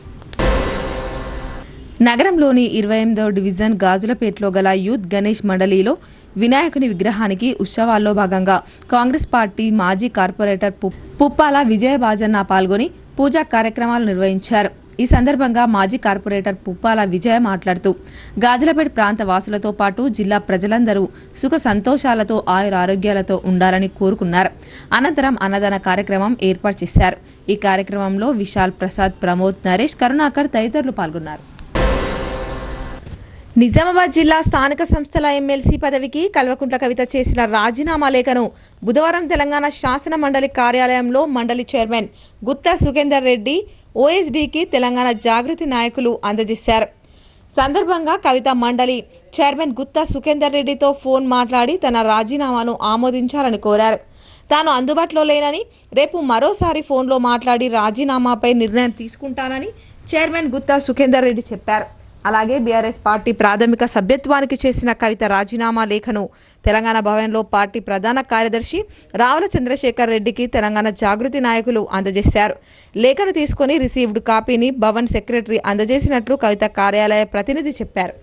నగరంలోని 28వ డివిజన్ గాజులపేటలో గల యూత్ గణేష్ మండలిలో వినాయకుని విగ్రహానికి ఉత్సవాల్లో భాగంగా కాంగ్రెస్ పార్టీ మాజీ కార్పొరేటర్ పుప్పాల విజయబాజన్న పాల్గొని పూజా కార్యక్రమాలు నిర్వహించారు. ఈ సందర్భంగా మాజీ కార్పొరేటర్ పుప్పాల విజయ మాట్లాడుతూ గాజులపేట ప్రాంత వాసులతో పాటు జిల్లా ప్రజలందరూ సుఖ సంతోషాలతో ఆయురారోగ్యాలతో ఉండాలని కోరుకున్నారు. అనంతరం అన్నదాన కార్యక్రమం ఏర్పాటు చేశారు. ఈ కార్యక్రమంలో విశాల్ ప్రసాద్, ప్రమోద్, నరేష్, కరుణాకర్ తదితరులు పాల్గొన్నారు. నిజామాబాద్ జిల్లా స్థానిక సంస్థల ఎమ్మెల్సీ పదవికి కల్వకుంట్ల కవిత చేసిన రాజీనామా లేఖను బుధవారం తెలంగాణ శాసన మండలి కార్యాలయంలో మండలి చైర్మన్ గుత్తా సుఖేందర్ రెడ్డి ఓఎస్డీకి తెలంగాణ జాగృతి నాయకులు అందజేశారు. సందర్భంగా కవిత మండలి చైర్మన్ గుత్తా సుఖేందర్ రెడ్డితో ఫోన్ మాట్లాడి తన రాజీనామాను ఆమోదించాలని కోరారు. తాను అందుబాటులో లేనని, రేపు మరోసారి ఫోన్లో మాట్లాడి రాజీనామాపై నిర్ణయం తీసుకుంటానని చైర్మన్ గుత్తా సుఖేందర్ రెడ్డి చెప్పారు. అలాగే బీఆర్ఎస్ పార్టీ ప్రాథమిక సభ్యత్వానికి చేసిన కవిత రాజీనామా లేఖను తెలంగాణ భవన్లో పార్టీ ప్రధాన కార్యదర్శి రావుల చంద్రశేఖర్ రెడ్డికి తెలంగాణ జాగృతి నాయకులు అందజేశారు. లేఖను తీసుకుని రిసీవ్డ్ కాపీని భవన్ సెక్రటరీ అందజేసినట్లు కవిత కార్యాలయ ప్రతినిధి చెప్పారు.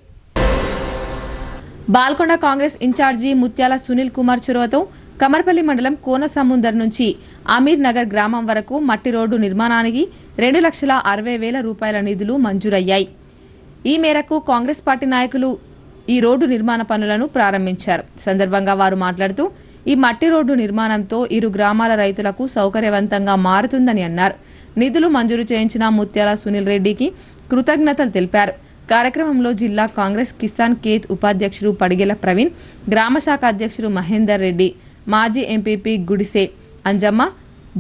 బాల్కొండ కాంగ్రెస్ ఇన్ఛార్జి ముత్యాల సునీల్ కుమార్ చొరవతో కమర్పల్లి మండలం కోనసముందర్ నుంచి అమీర్ నగర్ గ్రామం వరకు మట్టి రోడ్డు నిర్మాణానికి 2,60,000 రూపాయల నిధులు మంజూరయ్యాయి. ఈ మేరకు కాంగ్రెస్ పార్టీ నాయకులు ఈ రోడ్డు నిర్మాణ పనులను ప్రారంభించారు. సందర్భంగా వారు మాట్లాడుతూ ఈ మట్టి రోడ్డు నిర్మాణంతో ఇరు గ్రామాల రైతులకు సౌకర్యవంతంగా మారుతుందని అన్నారు. నిధులు మంజూరు చేయించిన ముత్యాల సునీల్ రెడ్డికి కృతజ్ఞతలు తెలిపారు. కార్యక్రమంలో జిల్లా కాంగ్రెస్ కిసాన్ కేత్ ఉపాధ్యక్షుడు పడిగెల ప్రవీణ్, గ్రామ శాఖ అధ్యక్షుడు మహేందర్ రెడ్డి, మాజీ ఎంపీపీ గుడిసే అంజమ్మ,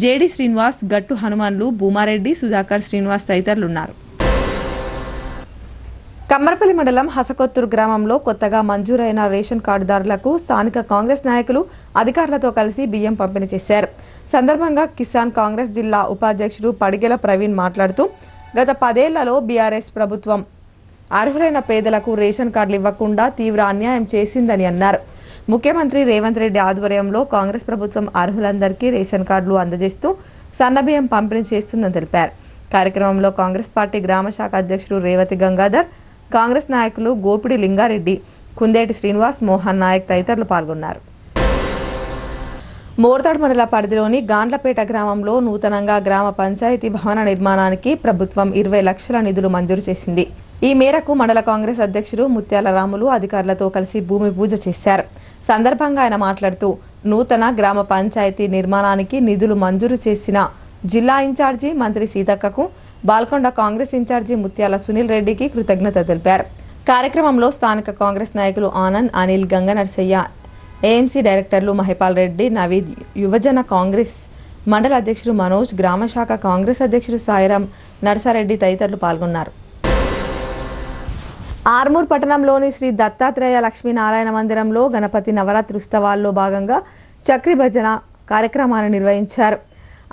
జేడి శ్రీనివాస్, గట్టు హనుమాన్లు, భూమారెడ్డి, సుధాకర్ శ్రీనివాస్ తదితరులున్నారు. కమ్మరపల్లి మండలం హసకొత్తూరు గ్రామంలో కొత్తగా మంజూరైన రేషన్ కార్డుదారులకు స్థానిక కాంగ్రెస్ నాయకులు అధికారులతో కలిసి బియ్యం పంపిణీ చేశారు. సందర్భంగా కిసాన్ కాంగ్రెస్ జిల్లా ఉపాధ్యక్షుడు పడిగెల ప్రవీణ్ మాట్లాడుతూ గత 10 ఏళ్లలో బీఆర్ఎస్ ప్రభుత్వం అర్హులైన పేదలకు రేషన్ కార్డులు ఇవ్వకుండా తీవ్ర అన్యాయం చేసిందని అన్నారు. ముఖ్యమంత్రి రేవంత్ రెడ్డి ఆధ్వర్యంలో కాంగ్రెస్ ప్రభుత్వం అర్హులందరికీ రేషన్ కార్డులు అందజేస్తూ సన్నబియ్యం పంపిణీ చేస్తుందని తెలిపారు. కార్యక్రమంలో కాంగ్రెస్ పార్టీ గ్రామ శాఖ అధ్యక్షుడు రేవతి గంగాధర్, కాంగ్రెస్ నాయకులు గోపిడి లింగారెడ్డి, కుందేటి శ్రీనివాస్, మోహన్ నాయక్ తదితరులు పాల్గొన్నారు. మోర్తాడ్ మండల పరిధిలోని గాండ్లపేట గ్రామంలో నూతనంగా గ్రామ పంచాయతీ భవన నిర్మాణానికి ప్రభుత్వం 20 లక్షల నిధులు మంజూరు చేసింది. ఈ మేరకు మండల కాంగ్రెస్ అధ్యక్షుడు ముత్యాల రాములు అధికారులతో కలిసి భూమి పూజ చేశారు. సందర్భంగా ఆయన మాట్లాడుతూ నూతన గ్రామ పంచాయతీ నిర్మాణానికి నిధులు మంజూరు చేసిన జిల్లా ఇన్ఛార్జి మంత్రి సీతక్కకు, బాల్కొండ కాంగ్రెస్ ఇన్ఛార్జి ముత్యాల సునీల్ రెడ్డికి కృతజ్ఞత తెలిపారు. కార్యక్రమంలో స్థానిక కాంగ్రెస్ నాయకులు ఆనంద్, అనిల్, గంగ నర్సయ్య, ఏఎంసీ డైరెక్టర్లు మహిపాల్ రెడ్డి, నవీద్, యువజన కాంగ్రెస్ మండల అధ్యక్షుడు మనోజ్, గ్రామ శాఖ కాంగ్రెస్ అధ్యక్షుడు సాయిరాం నర్సారెడ్డి తదితరులు పాల్గొన్నారు. ఆర్మూర్ పట్టణంలోని శ్రీ దత్తాత్రేయ లక్ష్మీనారాయణ మందిరంలో గణపతి నవరాత్రి ఉత్సవాల్లో భాగంగా చక్రి భజన కార్యక్రమాన్ని నిర్వహించారు.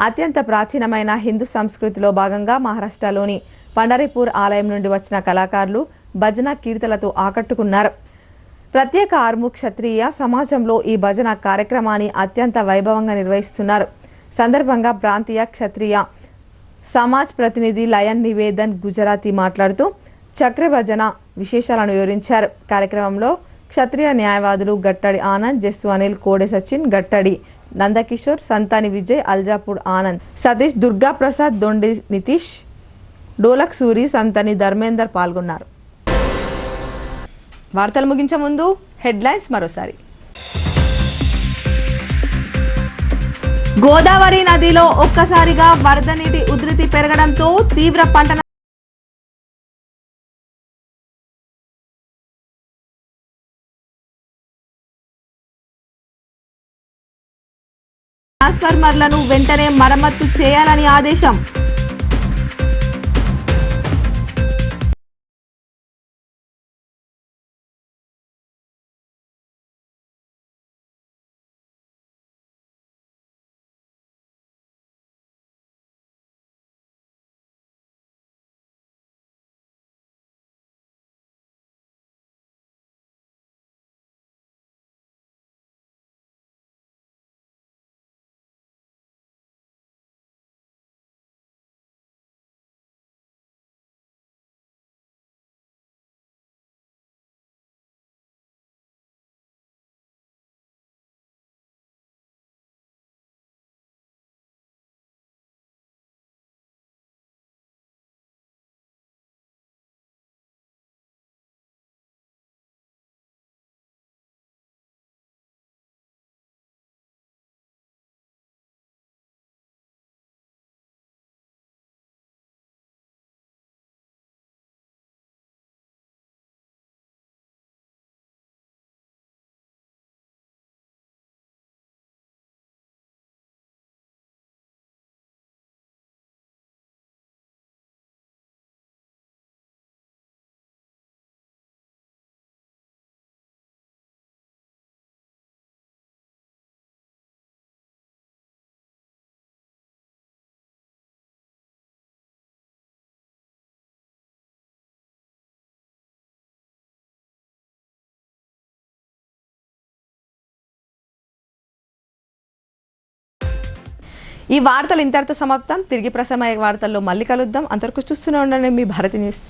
అత్యంత ప్రాచీనమైన హిందూ సంస్కృతిలో భాగంగా మహారాష్ట్రలోని పండరీపూర్ ఆలయం నుండి వచ్చిన కళాకారులు భజన కీర్తనలతో ఆకట్టుకున్నారు. ప్రత్యేక ఆర్మూర్ క్షత్రియ సమాజంలో ఈ భజన కార్యక్రమాన్ని అత్యంత వైభవంగా నిర్వహిస్తున్నారు. సందర్భంగా ప్రాంతీయ క్షత్రియ సమాజ్ ప్రతినిధి లయన్ నివేదన్ గుజరాతీ మాట్లాడుతూ చక్ర భజన విశేషాలను వివరించారు. కార్యక్రమంలో క్షత్రియ న్యాయవాదులు గట్టడి ఆనంద్, జస్సు అనిల్, కోడే సచిన్, గట్టడి నందకిషోర్, సంతాని విజయ్, అల్జాపూర్ ఆనంద్, సతీష్, దుర్గా ప్రసాద్, దొండి నితీష్, డోలక్ సూరి, సంతాని ధర్మేందర్ పాల్గొన్నారు. వార్తలు ముగించే ముందు హెడ్లైన్స్ మరోసారి. గోదావరి నదిలో ఒక్కసారిగా వరద నీటి ఉధృతి పెరగడంతో తీవ్ర పంట ట్రాన్స్ఫార్మర్లను వెంటనే మరమ్మతు చేయాలని ఆదేశం. ఈ వార్తలు ఇంతటితో సమాప్తం. తిరిగి ప్రసారమయ్యే వార్తల్లో మళ్ళీ కలుద్దాం. అంతవరకు చూస్తూనే ఉండండి మీ భారతి న్యూస్.